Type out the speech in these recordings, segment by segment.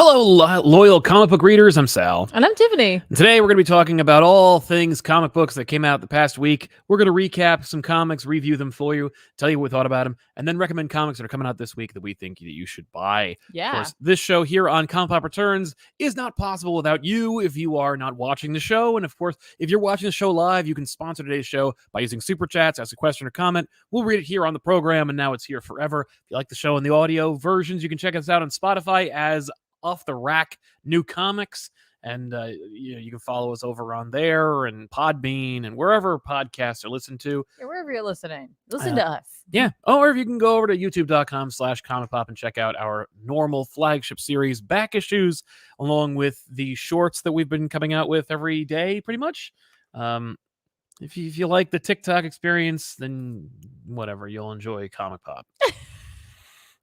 Hello, loyal comic book readers. I'm Sal. And I'm Tiffany. And today we're going to be talking about all things comic books that came out the past week. We're going to recap some comics, review them for you, tell you what we thought about them, and then recommend comics that are coming out this week that we think that you should buy. Yeah. Of course, this show here on ComicPop Returns is not possible without you if you are not watching the show. And of course, if you're watching the show live, you can sponsor today's show by using Super Chats, ask a question or comment. We'll read it here on the program, and now it's here forever. If you like the show in the audio versions, you can check us out on Spotify as Off the Rack New Comics, and you can follow us over on there and Podbean and wherever podcasts are listened to. Yeah, wherever you're listening, listen to us. Yeah. Or if you can go over to youtube.com/ComicPop and check out our normal flagship series back issues, along with the shorts that we've been coming out with every day, pretty much. If you like the TikTok experience, then whatever, you'll enjoy Comic Pop.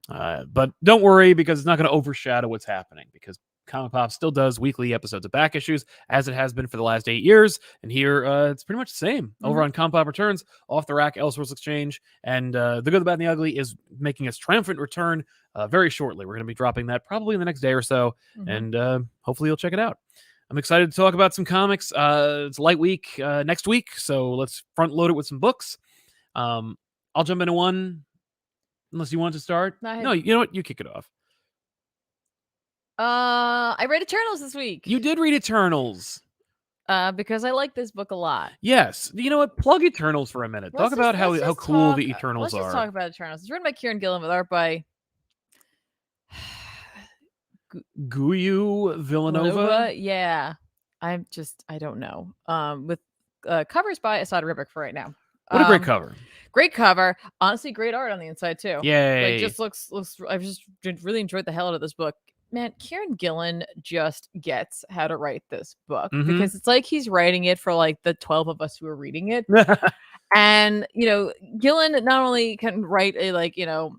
But don't worry, because it's not going to overshadow what's happening, because Comic Pop still does weekly episodes of back issues, as it has been for the last 8 years. And here, it's pretty much the same. Over on ComicPop Returns, Off the Rack, Elseworlds Exchange, and The Good, the Bad, and the Ugly is making its triumphant return very shortly. We're going to be dropping that probably in the next day or so, and hopefully you'll check it out. I'm excited to talk about some comics. It's light week next week, so let's front load it with some books. I'll jump into one. Unless you want to start. No, you know what? You kick it off. I read Eternals this week. You did read Eternals. Because I like this book a lot. Yes. You know what? Plug Eternals for a minute. Talk about how cool the Eternals are. Let's just talk about Eternals. It's written by Kieran Gillen with art by Guyu Villanova. Yeah. I don't know. With covers by Asad Ribic for right now. What a great cover. Great cover. Honestly, great art on the inside too. Yay. Like, just looks I've just really enjoyed the hell out of this book. Man, Kieran Gillen just gets how to write this book, because it's like he's writing it for like the 12 of us who are reading it. And, Gillen not only can write a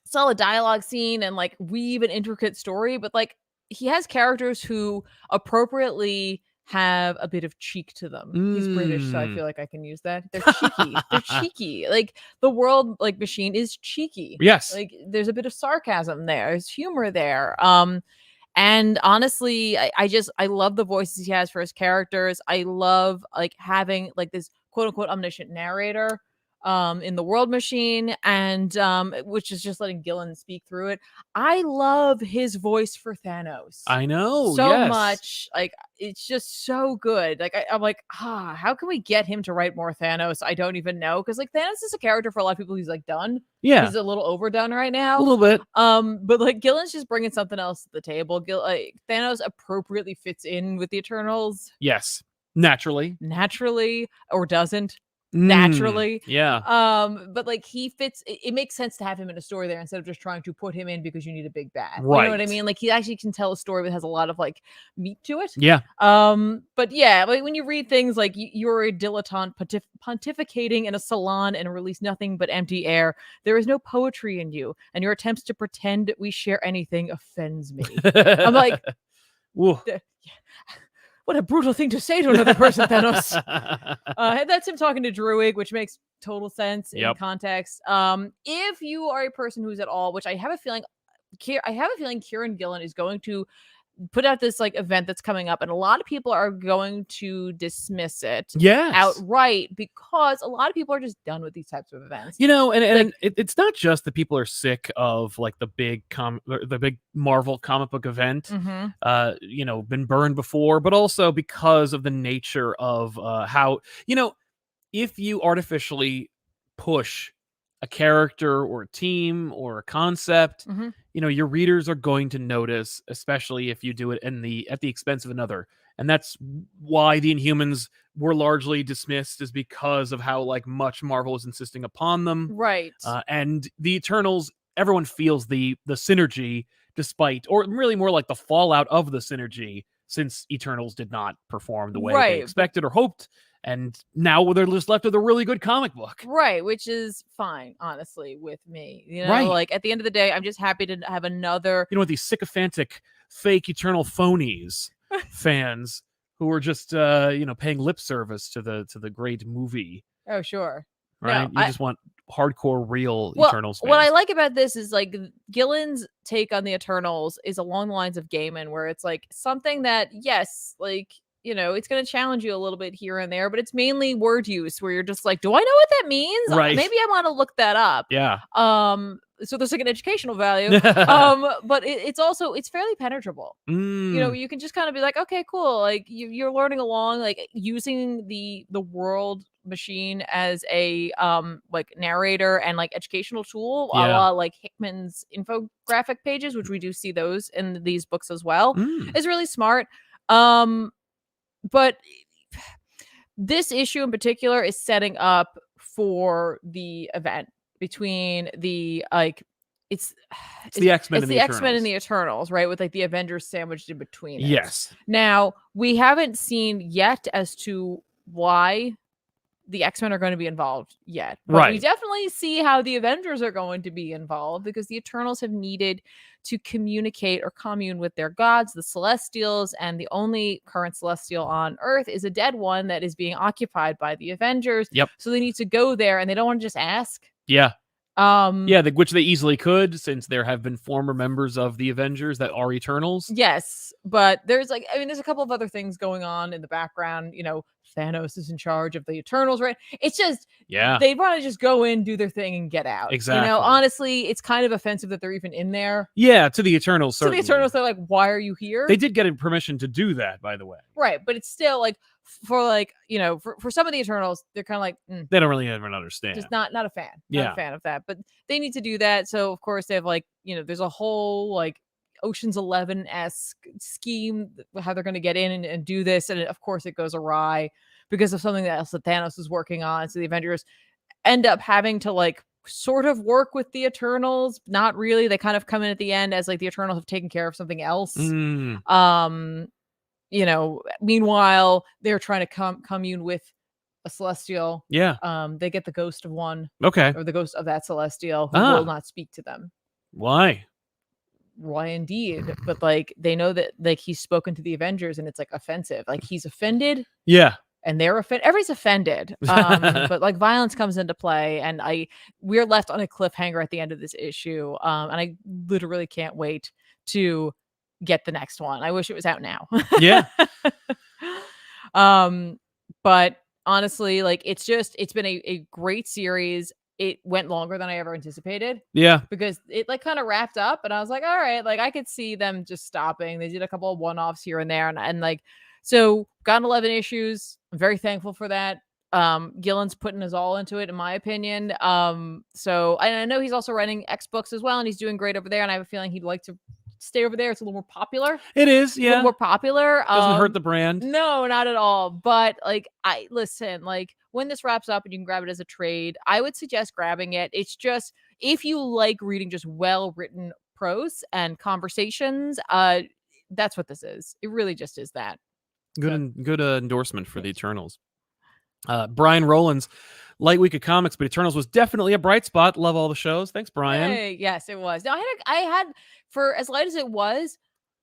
solid dialogue scene and like weave an intricate story, but like he has characters who appropriately have a bit of cheek to them. He's British, so I feel like I can use that. They're cheeky. They're cheeky. Like the world machine is cheeky. Yes. Like there's a bit of sarcasm there. There's humor there. And honestly, I love the voices he has for his characters. I love having this quote unquote omniscient narrator in the World Machine, and which is just letting Gillen speak through it. I love his voice for Thanos. I know so much. It's just so good. I'm like, how can we get him to write more Thanos? I don't even know, because Thanos is a character for a lot of people who's done. Yeah, he's a little overdone right now, a little bit. But Gillen's just bringing something else to the table. Thanos appropriately fits in with the Eternals. Yes, naturally, or doesn't. Naturally. Yeah. But he fits. It makes sense to have him in a story there instead of just trying to put him in because you need a big bad. Right. You know what I mean? He actually can tell a story that has a lot of meat to it. Yeah. But yeah, when you read things like you're a dilettante pontificating in a salon and release nothing but empty air, there is no poetry in you, and your attempts to pretend we share anything offends me. I'm like, whoa. What a brutal thing to say to another person, Thanos. That's him talking to Druig, which makes total sense in context. If you are a person who's at all, which I have a feeling Kieran Gillen is going to put out this event that's coming up, and a lot of people are going to dismiss it outright, because a lot of people are just done with these types of events. And it's not just that people are sick of the big Marvel comic book event, been burned before, but also because of the nature of how, if you artificially push a character or a team or a concept, your readers are going to notice, especially if you do it at the expense of another. And that's why the Inhumans were largely dismissed, is because of how much Marvel is insisting upon them. Right. And the Eternals, everyone feels the synergy, despite, or really more like the fallout of the synergy, since Eternals did not perform the way they expected or hoped. And now they're just left with a really good comic book. Right, which is fine, honestly, with me. Right. At the end of the day, I'm just happy to have another... these sycophantic, fake Eternal phonies fans who are just, paying lip service to the great movie. Oh, sure. right? No, You just want hardcore, real well, Eternals fans. what I like about this is like Gillen's take on the Eternals is along the lines of Gaiman, where it's like something that, yes, like, you know, it's going to challenge you a little bit here and there, but it's mainly word use where you're just like, do I know what that means? Right. Maybe I want to look that up. Yeah. So there's like an educational value. But it's fairly penetrable. You know, you can just kind of be like, okay, cool. Like you're learning along, like using the world machine as a like narrator and like educational tool, a la like Hickman's infographic pages, which we do see those in these books as well, is really smart. But this issue in particular is setting up for the event between the like it's the X-Men and the X-Men and the Eternals, right? With like the Avengers sandwiched in between. Yes. Now, we haven't seen yet as to why the X-Men are going to be involved yet. But we definitely see how the Avengers are going to be involved because the Eternals have needed to communicate or commune with their gods, the Celestials, and the only current Celestial on Earth is a dead one that is being occupied by the Avengers. Yep. So they need to go there and they don't want to just ask. Yeah. Which they easily could, since there have been former members of the Avengers that are Eternals. Yes, but there's like, I mean, there's a couple of other things going on in the background. You know, Thanos is in charge of the Eternals, right? It's just, they want to just go in, do their thing, and get out. Exactly. You know, honestly, it's kind of offensive that they're even in there. Yeah, to the Eternals, certainly. To the Eternals, they're like, why are you here? They did get permission to do that, by the way. Right, but it's still like, for like, you know, for some of the Eternals, they're kind of like, they don't really even understand. Just not a fan. Not a fan of that. But they need to do that. So of course they have like, you know, there's a whole like Ocean's 11-esque scheme how they're going to get in and do this, and of course it goes awry because of something else that Thanos is working on. So the Avengers end up having to like sort of work with the Eternals. Not really. They kind of come in at the end as like the Eternals have taken care of something else. You know, meanwhile, they're trying to commune with a Celestial. Yeah. They get the ghost of one. Okay. Or the ghost of that Celestial who will not speak to them. Why? Why indeed? But like they know that like he's spoken to the Avengers and it's like offensive. Like he's offended. Yeah. And they're offended. Everybody's offended. But like violence comes into play, and we're left on a cliffhanger at the end of this issue. And I literally can't wait to get the next one. I wish it was out now. Yeah. But honestly, like it's been a great series. It went longer than I ever anticipated. Yeah. Because it like kind of wrapped up and I was like, all right, like I could see them just stopping. They did a couple of one-offs here and there. And like, so gotten 11 issues. I'm very thankful for that. Gillen's putting his all into it, in my opinion. So I know he's also writing X books as well, and he's doing great over there. And I have a feeling he'd like to stay over there. It's a little more popular. It is, yeah. A little more popular. Doesn't hurt the brand. No, not at all. But like, like when this wraps up and you can grab it as a trade, I would suggest grabbing it. It's just, if you like reading just well-written prose and conversations, that's what this is. It really just is that. Good endorsement for the Eternals. Brian Rowlands, light week of comics, but Eternals was definitely a bright spot. Love all the shows. Thanks, Brian. Hey, yes, it was. Now I had for as light as it was,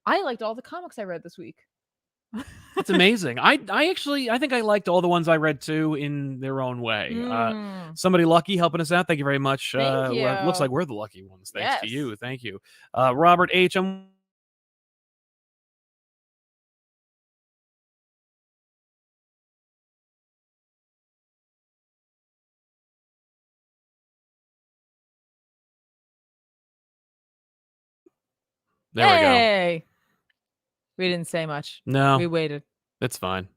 I liked all the comics I read this week. It's amazing. I think I liked all the ones I read too in their own way. Somebody lucky helping us out. Thank you very much. Thank you. Looks like we're the lucky ones. Thanks to you. Thank you. Robert H. There we go. We didn't say much. No. We waited. That's fine.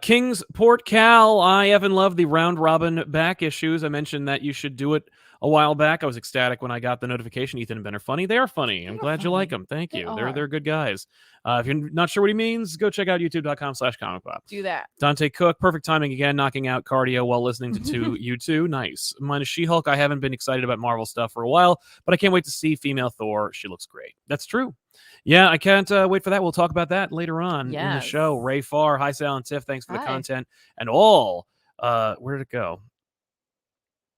Kingsport Cal, I effing love the round robin back issues. I mentioned that you should do it a while back. I was ecstatic when I got the notification. Ethan and Ben are funny. They are funny. I'm glad you like them. Thank you. They're good guys. If you're not sure what he means, go check out youtube.com/comicpop. Do that. Dante Cook, perfect timing again, knocking out cardio while listening to you two. Nice. Mine is She-Hulk. I haven't been excited about Marvel stuff for a while, but I can't wait to see female Thor. She looks great. That's true. Yeah, I can't wait for that. We'll talk about that later on in the show. Ray Farr, hi Sal and Tiff. Thanks for the content and all. Where did it go?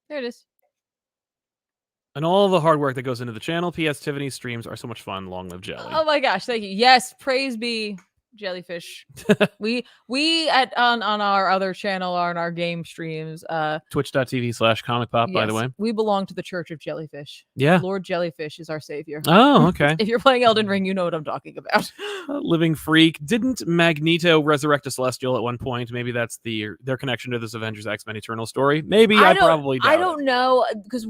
There it is. And all the hard work that goes into the channel. P.S. Tiffany's streams are so much fun. Long live Jelly. Oh my gosh, thank you. Yes, praise be jellyfish. we on our other channel, on our game streams, Twitch.tv/ComicPop, by the way. we belong to the Church of Jellyfish. Yeah. Lord Jellyfish is our savior. Oh, okay. If you're playing Elden Ring, you know what I'm talking about. Living Freak. Didn't Magneto resurrect a Celestial at one point? Maybe that's their connection to this Avengers X-Men Eternal story. Maybe. I probably doubt I don't know, because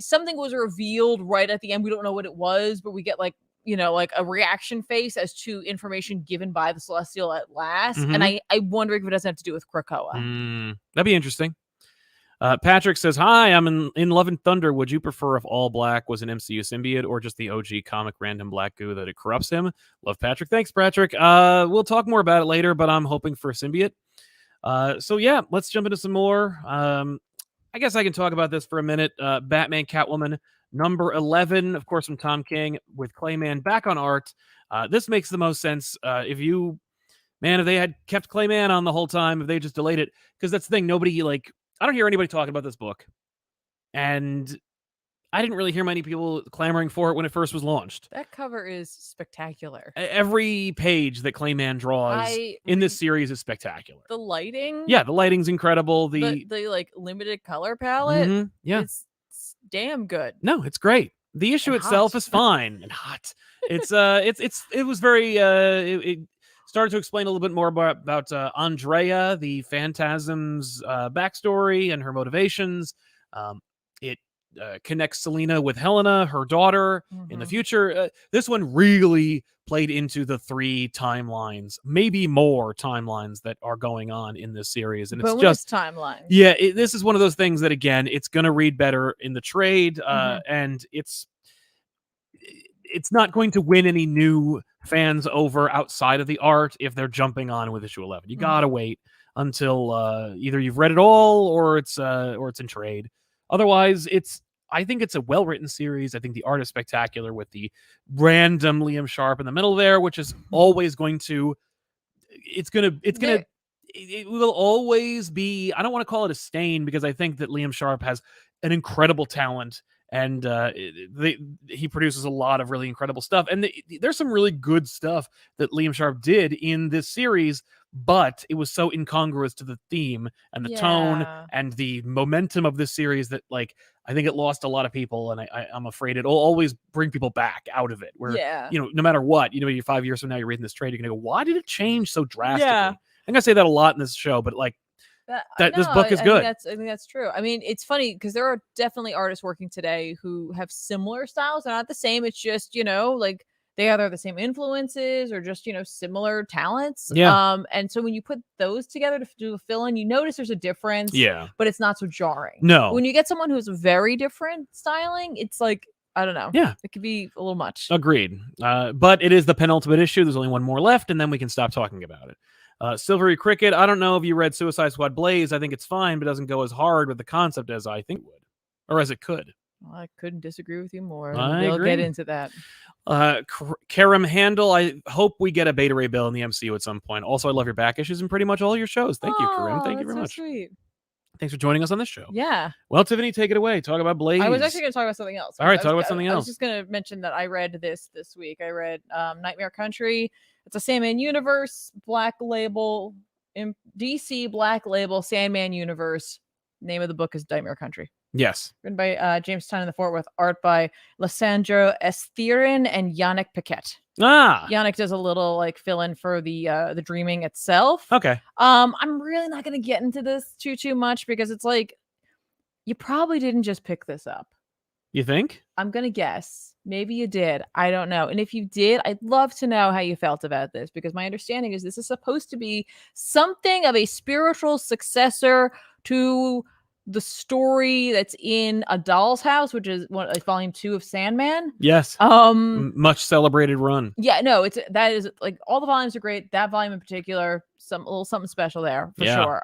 something was revealed right at the end. We don't know what it was, but we get like a reaction face as to information given by the Celestial at last. Mm-hmm. And I'm wondering if it doesn't have to do with Krakoa. That'd be interesting. Patrick says, hi, I'm in Love and Thunder. Would you prefer if all black was an MCU symbiote or just the OG comic random black goo that it corrupts him? Love, Patrick. Thanks, Patrick. We'll talk more about it later, but I'm hoping for a symbiote. So yeah, let's jump into some more. I guess I can talk about this for a minute. Batman Catwoman number 11, of course, from Tom King, with Clayman back on art. This makes the most sense. If they had kept Clayman on the whole time, if they just delayed it, because that's the thing. I don't hear anybody talking about this book, and I didn't really hear many people clamoring for it when it first was launched. That cover is spectacular. Every page that Clayman draws in this series is spectacular. The lighting, yeah, the lighting's incredible. The like limited color palette, yeah, it's damn good. No, it's great. The issue itself is fine and hot. It was very. It started to explain a little bit more about Andrea, the Phantasm's backstory and her motivations. It connects Selena with Helena, her daughter, in the future. This one really played into the 3 timelines, maybe more timelines that are going on in this series. And it's just timelines. Yeah, this is one of those things that, again, it's going to read better in the trade, and it's not going to win any new fans over outside of the art if they're jumping on with issue 11. You gotta wait until either you've read it all or it's in trade. Otherwise, I think it's a well-written series. I think the art is spectacular with the random Liam Sharp in the middle there, which is always going to. It will always be. I don't want to call it a stain, because I think that Liam Sharp has an incredible talent. And he produces a lot of really incredible stuff. And there's some really good stuff that Liam Sharp did in this series, but it was so incongruous to the theme and the tone and the momentum of this series that, like, I think it lost a lot of people. And I'm afraid it'll always bring people back out of it. Where, no matter what, you're 5 years from now, you're reading this trade, you're going to go, why did it change so drastically? Yeah. I'm going to say that a lot in this show, but like, this book is good. I think that's true. I mean, it's funny because there are definitely artists working today who have similar styles. They're not the same. It's just, like they either have the same influences or just, similar talents. Yeah. And so when you put those together to do a fill-in, you notice there's a difference. Yeah. But it's not so jarring. No. When you get someone who's very different styling, it's like, I don't know. Yeah. It could be a little much. Agreed. But it is the penultimate issue. There's only one more left, and then we can stop talking about it. Silvery Cricket, I don't know if you read Suicide Squad Blaze. I think it's fine, but doesn't go as hard with the concept as I think it would, or as it could. Well, I couldn't disagree with you more. We'll get into that. Karam Handel, I hope we get a Beta Ray Bill in the MCU at some point. Also, I love your back issues and pretty much all your shows. Thank you, Karim. Thank you very much. Sweet. Thanks for joining us on this show. Yeah. Well, Tiffany, take it away. Talk about Blaze. I was actually going to talk about something else. All right, talk about something else. I was just going to mention that I read this week. I read Nightmare Country. It's a Sandman Universe Black Label, DC Black Label, Sandman Universe. Name of the book is Nightmare Country. Yes. Written by James Tynion IV with art by Lissandro Esthirin and Yannick Paquette. Yannick does a little like fill in for the dreaming itself. Okay. I'm really not going to get into this too much because it's like you probably didn't just pick this up. You think? I'm going to guess. Maybe you did. I don't know. And if you did, I'd love to know how you felt about this, because my understanding is this is supposed to be something of a spiritual successor to the story that's in A Doll's House, which is volume 2 of Sandman. Yes. Much celebrated run. Yeah, no, that is like all the volumes are great. That volume in particular, a little something special there for sure.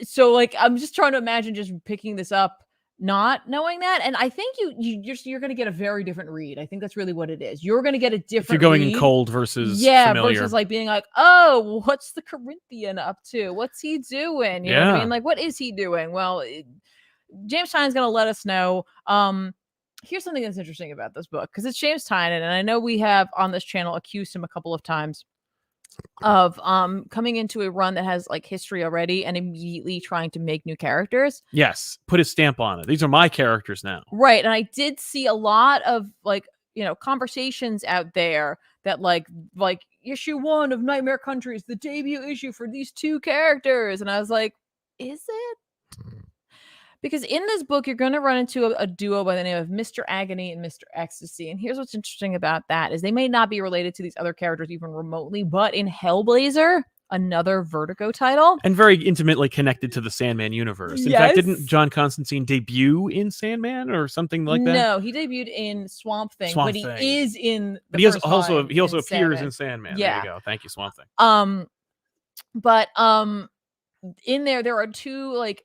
So like I'm just trying to imagine just picking this up, not knowing that, and I think you're going to get a very different read. I think that's really what it is. You're going to get a different. If you're going read. In cold versus familiar. Versus like being like, oh, what's the Corinthian up to? What's he doing? You know what I mean? Like, what is he doing? Well, James Tynion's going to let us know. here's something that's interesting about this book, because it's James Tynion, and I know we have on this channel accused him a couple of times of coming into a run that has like history already and immediately trying to make new characters. Yes, put his stamp on it. These are my characters now. Right, and I did see a lot of like, you know, conversations out there that like issue 1 of Nightmare Country is the debut issue for these 2 characters, and I was like, is it? Because in this book, you're going to run into a duo by the name of Mr. Agony and Mr. Ecstasy. And here's what's interesting about that is they may not be related to these other characters even remotely, but in Hellblazer, another Vertigo title. And very intimately connected to the Sandman universe. In fact, didn't John Constantine debut in Sandman or something like that? No, he debuted in Swamp Thing, but he is in the But he also appears Sandman. in Sandman. Yeah. There you go. Thank you, Swamp Thing. But in there are 2 like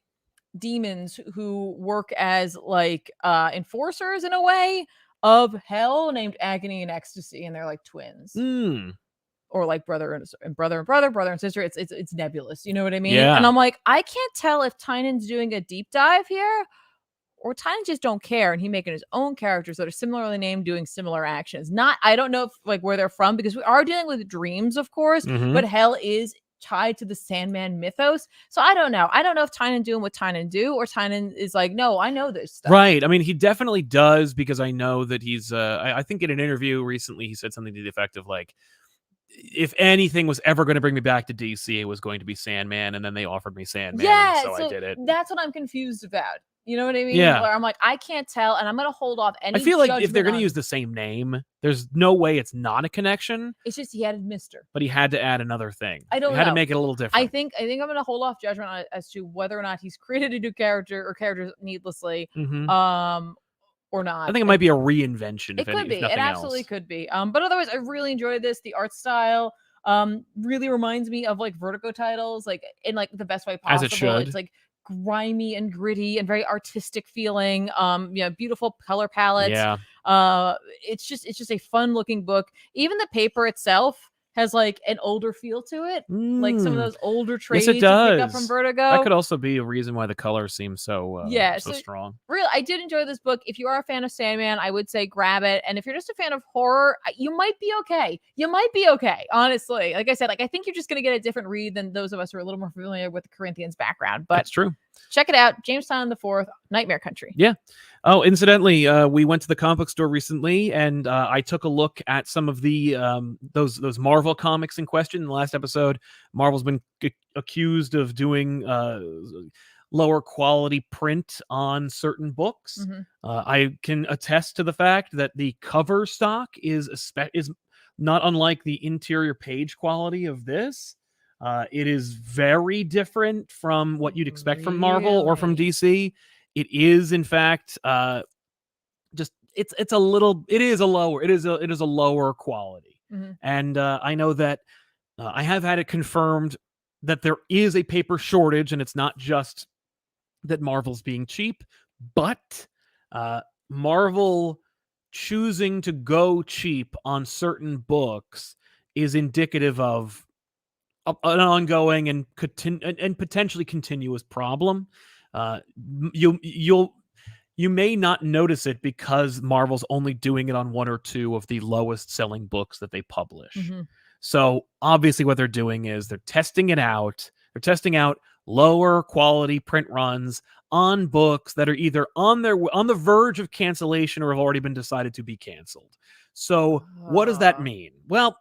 demons who work as like enforcers in a way of hell, named Agony and Ecstasy, and they're like twins. Or like brother and sister. It's nebulous, you know what I mean? Yeah. And I'm like, I can't tell if Tynion's doing a deep dive here or Tynion just don't care and he making his own characters that are similarly named doing similar actions. I don't know if like where they're from, because we are dealing with dreams, of course, but hell is tied to the Sandman mythos. So I don't know. I don't know if Tynion doing what Tynion do, or Tynion is like, no, I know this stuff. Right. I mean, he definitely does, because I know that he's I think in an interview recently he said something to the effect of like, if anything was ever going to bring me back to DC, it was going to be Sandman, and then they offered me Sandman, so I did it. That's what I'm confused about. You know what I mean? Yeah. Where I'm like, I can't tell, and I'm going to hold off any I feel like if they're going to use the same name, there's no way it's not a connection. It's just he added Mr. But he had to add another thing. I don't know. He had to make it a little different. I think I'm going to hold off judgment on it as to whether or not he's created a new character or characters needlessly, or not. I think it might be a reinvention. It could be. It absolutely could be. But otherwise, I really enjoyed this. The art style really reminds me of like Vertigo titles, like in like the best way possible. As it should. It's like grimy and gritty and very artistic feeling. Beautiful color palettes. Yeah. It's just a fun looking book. Even the paper itself has like an older feel to it, like some of those older trades yes, it does. you pick up from Vertigo. That could also be a reason why the color seems so strong. Really, I did enjoy this book. If you are a fan of Sandman, I would say grab it. And if you're just a fan of horror, you might be okay. You might be okay, honestly. Like I said, like I think you're just going to get a different read than those of us who are a little more familiar with the Corinthians background. But that's true. Check it out. James Tynion IV, Nightmare Country. Yeah. Oh, incidentally, we went to the comic book store recently, and I took a look at some of the those Marvel comics in question. In the last episode, Marvel's been accused of doing lower quality print on certain books. I can attest to the fact that the cover stock is not unlike the interior page quality of this. It is very different from what you'd expect from Marvel or from DC. It is, in fact, just it is a lower quality. And I know that I have had it confirmed that there is a paper shortage, and it's not just that Marvel's being cheap, but Marvel choosing to go cheap on certain books is indicative of an ongoing and potentially continuous problem. You may not notice it because Marvel's only doing it on 1 or 2 of the lowest selling books that they publish. So obviously what they're doing is they're testing it out. They're testing out lower quality print runs on books that are either on the verge of cancellation or have already been decided to be canceled. So what does that mean? Well,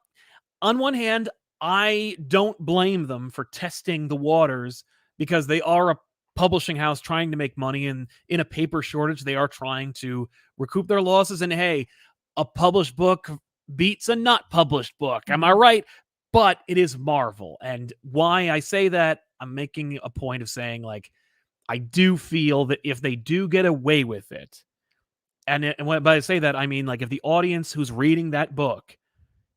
on one hand, I don't blame them for testing the waters, because they are a publishing house trying to make money, and in a paper shortage, they are trying to recoup their losses. And hey, a published book beats a not published book. Am I right? But it is Marvel. And why I say that, I'm making a point of saying, like, I do feel that if they do get away with it, and when I say that, I mean, like, if the audience who's reading that book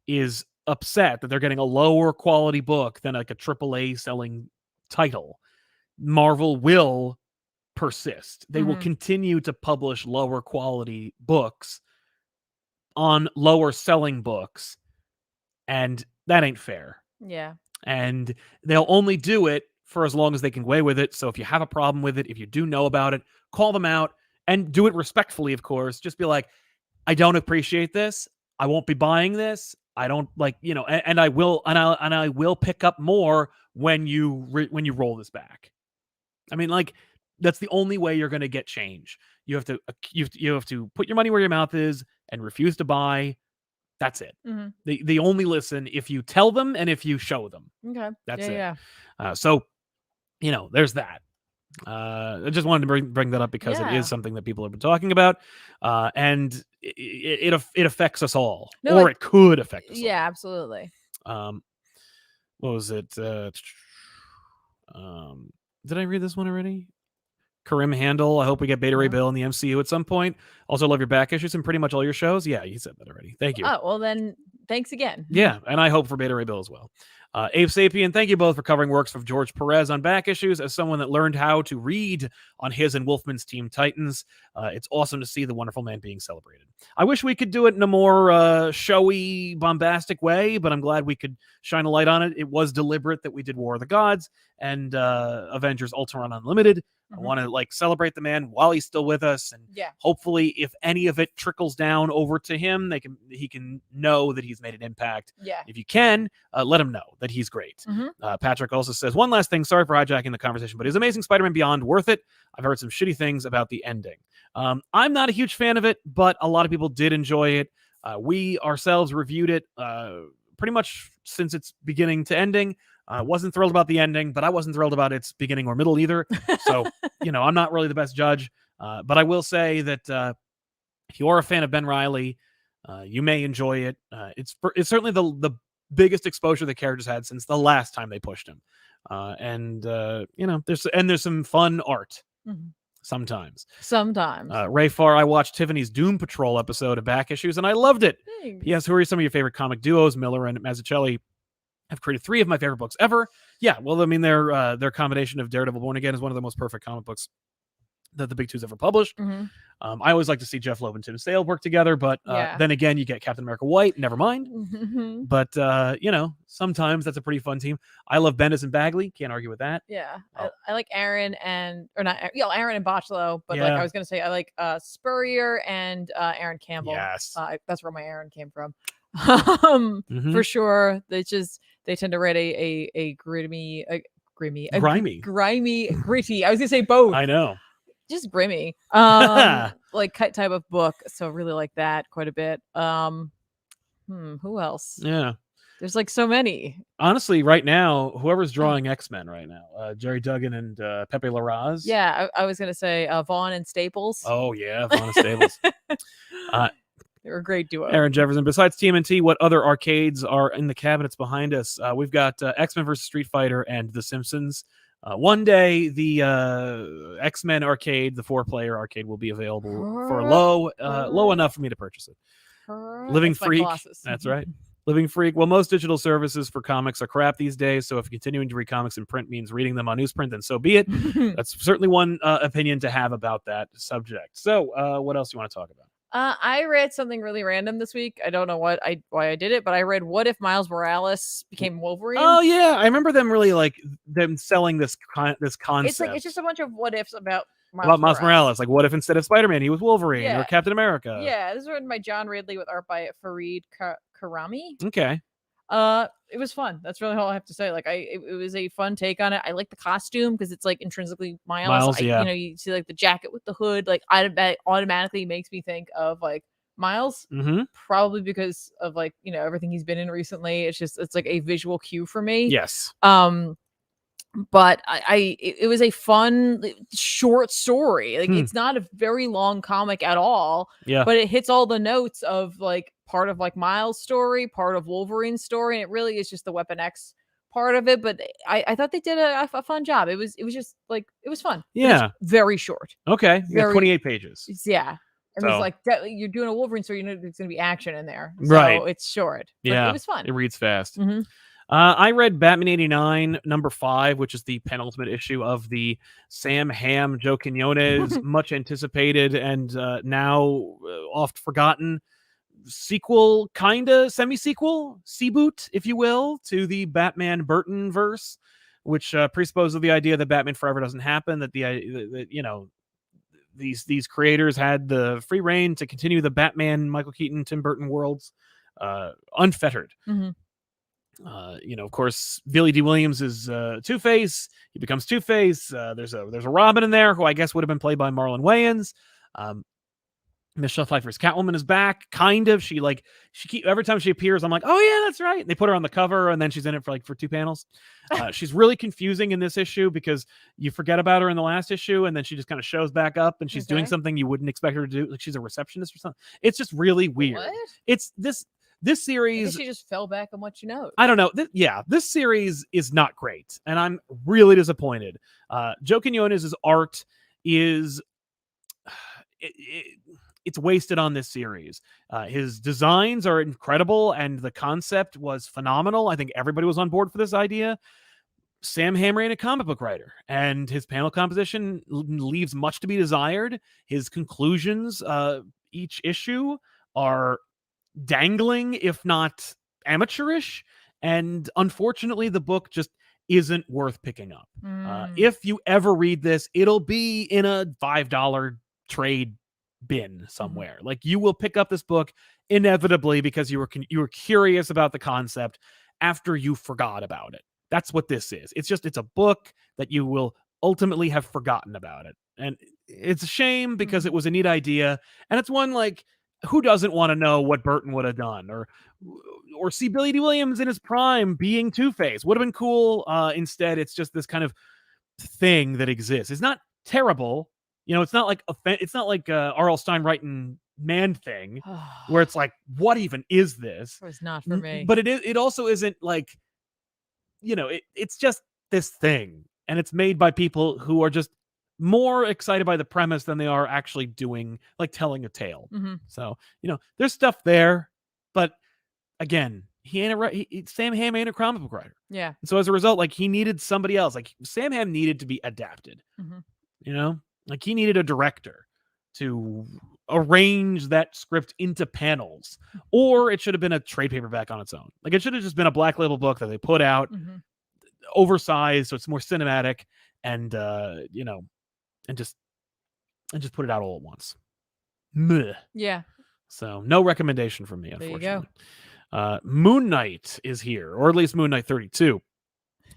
is upset that they're getting a lower quality book than like a AAA selling title, Marvel will persist. They will continue to publish lower quality books on lower selling books, and that ain't fair. Yeah. And they'll only do it for as long as they can get away with it. So if you have a problem with it, if you do know about it, call them out and do it respectfully, of course. Just be like, I don't appreciate this. I won't be buying this. I don't like, and I will pick up more when you roll this back. I mean, like, that's the only way you're going to get change. You have to put your money where your mouth is and refuse to buy. That's it. Mm-hmm. They only listen if you tell them and if you show them. Okay. That's it. Yeah. So, there's that. I just wanted to bring that up because it is something that people have been talking about, and it affects us all, or it could affect us all. Yeah, absolutely. What was it? Did I read this one already? Karim Handel. I hope we get Beta Ray Bill in the MCU at some point. Also, love your back issues and pretty much all your shows. Yeah, you said that already. Thank you. Oh, well then, thanks again. Yeah, and I hope for Beta Ray Bill as well. Ape Sapien, thank you both for covering works of George Perez on back issues. As someone that learned how to read on his and Wolfman's Teen Titans, it's awesome to see the wonderful man being celebrated. I wish we could do it in a more showy, bombastic way, but I'm glad we could shine a light on it. It was deliberate that we did War of the Gods and Avengers Ultron Unlimited. I want to celebrate the man while he's still with us, and hopefully, if any of it trickles down over to him, he can know that he's made an impact. Yeah. If you can, let him know that he's great. Patrick also says, one last thing. Sorry for hijacking the conversation, but is Amazing Spider-Man Beyond worth it? I've heard some shitty things about the ending. I'm not a huge fan of it, but a lot of people did enjoy it. We ourselves reviewed it pretty much since its beginning to ending. Wasn't thrilled about the ending, but I wasn't thrilled about its beginning or middle either. So, I'm not really the best judge. But I will say that if you are a fan of Ben Reilly, you may enjoy it. It's certainly the biggest exposure the character's had since the last time they pushed him. There's some fun art. Sometimes. Ray Farr, I watched Tiffany's Doom Patrol episode of Back Issues, and I loved it. Thanks. Yes, who are some of your favorite comic duos? Miller and Mazzucchelli have created 3 of my favorite books ever. Yeah, well, I mean, their combination of Daredevil Born Again is one of the most perfect comic books that the Big Two's ever published. I always like to see Jeff Loeb and Tim Sale work together, but then again, you get Captain America White. Never mind. But sometimes that's a pretty fun team. I love Bendis and Bagley. Can't argue with that. Yeah, I like Aaron and Botchlo, but I was gonna say I like Spurrier and Aaron Campbell. Yes, that's where my Aaron came from. For sure. They tend to write a grimy, gritty. I was gonna say both. I know. Just grimy, type of book. So really like that quite a bit. Who else? Yeah, there's so many. Honestly, right now, whoever's drawing X-Men right now, Jerry Duggan and Pepe Larraz. Yeah, I was gonna say Vaughn and Staples. Oh yeah, Vaughn and Staples. They were a great duo. Aaron Jefferson. Besides TMNT, what other arcades are in the cabinets behind us? We've got X-Men vs. Street Fighter and The Simpsons. One day, the X-Men arcade, the 4-player arcade, will be available for low enough for me to purchase it. Living Freak. That's right. Living Freak. Well, most digital services for comics are crap these days, so if continuing to read comics in print means reading them on newsprint, then so be it. That's certainly one opinion to have about that subject. So what else do you want to talk about? I read something really random this week. I don't know why I did it, but I read "What if Miles Morales became Wolverine?" Oh yeah, I remember them them selling this concept. It's just a bunch of what ifs about Miles Morales. Like, what if instead of Spider-Man he was Wolverine or Captain America? Yeah, this is written by John Ridley with art by Fareed Karami. Okay. It was fun. That's really all I have to say. It was a fun take on it. I like the costume because it's intrinsically Miles. You see the jacket with the hood. Automatically makes me think of Miles. Probably because of everything he's been in recently. It's a visual cue for me. Yes. But it was a fun short story. It's not a very long comic at all. Yeah. But it hits all the notes of part of Miles' story, part of Wolverine's story, and it really is just the Weapon X part of it. But I thought they did a fun job. It was just it was fun. Yeah. Was very short. Okay. You got 28 pages. Yeah. And it's you're doing a Wolverine story, there's gonna be action in there. So right. It's short. But yeah. It was fun. It reads fast. I read Batman 89 number 5, which is the penultimate issue of the Sam Hamm, Joe Quinones, much anticipated and now oft forgotten sequel, semi-sequel, reboot, if you will, to the Batman Burton verse, which presupposes the idea that Batman Forever doesn't happen, that these creators had the free reign to continue the Batman, Michael Keaton, Tim Burton worlds unfettered. Of course, Billy D. Williams is Two-Face. He becomes Two-Face. There's a Robin in there who I guess would have been played by Marlon Wayans. Michelle Pfeiffer's Catwoman is back, kind of. Every time she appears, I'm like, oh yeah, that's right. They put her on the cover, and then she's in it for 2 panels. She's really confusing in this issue because you forget about her in the last issue, and then she just kind of shows back up, and she's doing something you wouldn't expect her to do, like she's a receptionist or something. It's just really weird. What? It's this series. She just fell back on what she knows. I don't know. This series is not great, and I'm really disappointed. Joe Quinones's art is it's wasted on this series. His designs are incredible, and the concept was phenomenal. I think everybody was on board for this idea. Sam Hammer ain't a comic book writer, and his panel composition leaves much to be desired. His conclusions, each issue, are dangling, if not amateurish, and unfortunately the book just isn't worth picking up. If you ever read this, it'll be in a $5 trade bin somewhere. Like, you will pick up this book inevitably because you were curious about the concept after you forgot about it. That's what this is. It's a book that you will ultimately have forgotten about it, and it's a shame because it was a neat idea, and it's one like, who doesn't want to know what Burton would have done, or see Billy D. Williams in his prime being Two-Face? Would have been cool. Instead, it's just this kind of thing that exists. It's not terrible, it's not like R.L. Stine writing Man-Thing, where it's like, what even is this? It was not for me. But it also isn't like, it's just this thing, and it's made by people who are just more excited by the premise than they are actually doing, telling a tale. So, there's stuff there, but again, Sam Hamm ain't a comic book writer. Yeah. And so as a result, he needed somebody else. Sam Hamm needed to be adapted. He needed a director to arrange that script into panels, or it should have been a trade paperback on its own. It should have just been a Black Label book that they put out, oversized, so it's more cinematic, and and just put it out all at once. Meh. Yeah. So no recommendation from me, unfortunately. There you go. Moon Knight is here, or at least Moon Knight 32.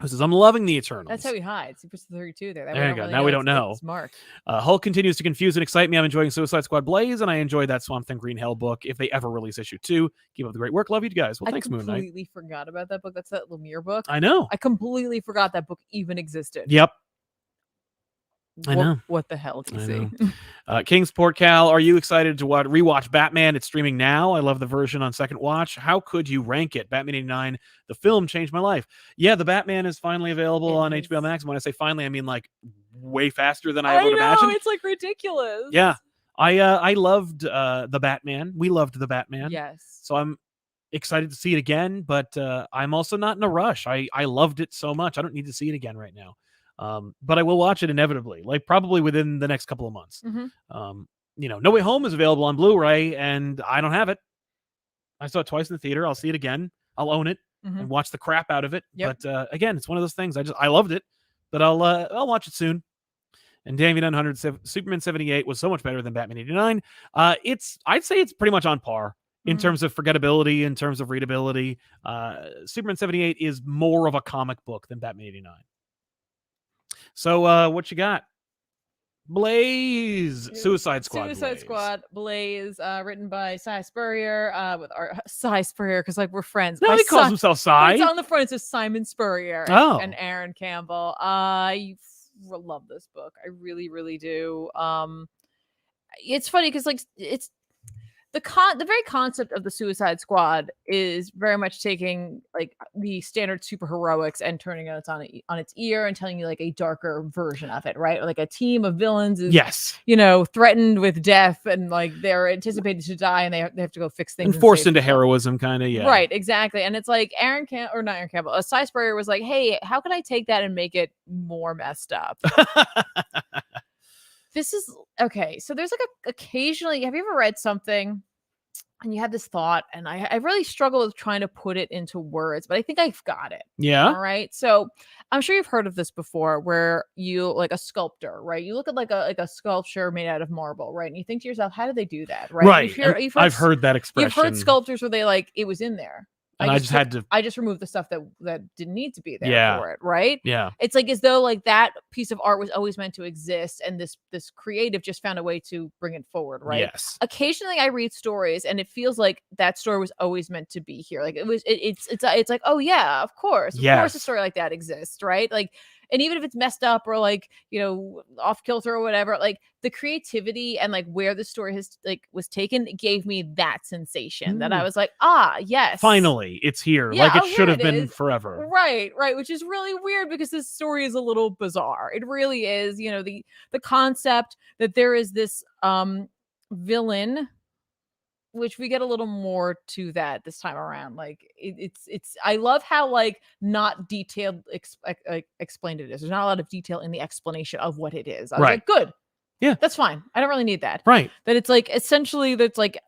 Who says, I'm loving the Eternals. That's how he hides. He puts the 32 there. There you go. Now we don't know. It's marked. Hulk continues to confuse and excite me. I'm enjoying Suicide Squad Blaze, and I enjoyed that Swamp Thing Green Hell book. If they ever release issue 2, keep up the great work. Love you guys. Well, thanks, Moon Knight. I completely forgot about that book. That's that Lemire book. I know. I completely forgot that book even existed. Yep. I know. What the hell, DC? Kingsport Cal, are you excited to rewatch Batman? It's streaming now. I love the version on second watch. How could you rank it? Batman 89, the film changed my life. Yeah, the Batman is finally available on HBO Max. When I say finally, I mean way faster than I would imagine. It's ridiculous. Yeah. I loved the Batman. We loved the Batman. Yes. So I'm excited to see it again, but I'm also not in a rush. I loved it so much. I don't need to see it again right now. But I will watch it inevitably, probably within the next couple of months. No Way Home is available on Blu-ray, and I don't have it. I saw it twice in the theater. I'll see it again. I'll own it and watch the crap out of it. Yep. But again, it's one of those things. I loved it, but I'll watch it soon. And Damien 900, Superman 78 was so much better than Batman 89. I'd say it's pretty much on par in terms of forgettability, in terms of readability. Superman 78 is more of a comic book than Batman 89. So what you got? Blaze, Suicide Squad, Blaze, written by Cy Spurrier, with our Cy Spurrier, because we're friends. No, he calls himself Cy. It's on the front. It says Simon Spurrier and Aaron Campbell. I love this book. I really, really do. It's funny because it's the very concept of the Suicide Squad is very much taking the standard superheroics and turning it on its ear and telling you a darker version of it, right? Or a team of villains is threatened with death, and they're anticipated to die, and they have to go fix things and forced into heroism, kind of. Yeah, right, exactly. And it's Aaron Campbell, or not Aaron Campbell, Cy Spurrier was hey, how can I take that and make it more messed up? This is okay. So there's occasionally, have you ever read something? and you have this thought, and I really struggle with trying to put it into words, but I think I've got it. Yeah. All right. So I'm sure you've heard of this before, where you like a sculptor, right? You look at like a sculpture made out of marble, right? And you think to yourself, how did they do that? Right. Right. I've heard that expression. You've heard sculptures where they like it was in there. And I just removed the stuff that didn't need to be there Yeah. for it, right? Yeah. It's like as though like that piece of art was always meant to exist, and this creative just found a way to bring it forward, right? Yes. Occasionally I read stories and it feels like that story was always meant to be here. Like it's like, oh yeah, of course a story like that exists, right? Like, and even if it's messed up or like, you know, off kilter or whatever, like the creativity and like where the story has like was taken gave me that sensation that I was like, ah, yes, finally it's here. Yeah, like it should have been forever. Right, which is really weird because this story is a little bizarre. It really is. You know, the concept that there is this villain, which we get a little more to that this time around. Like it's I love how like not detailed explained it is. There's not a lot of detail in the explanation of what it is. I was like, good. Yeah, that's fine. I don't really need that. Right. That it's like essentially that's like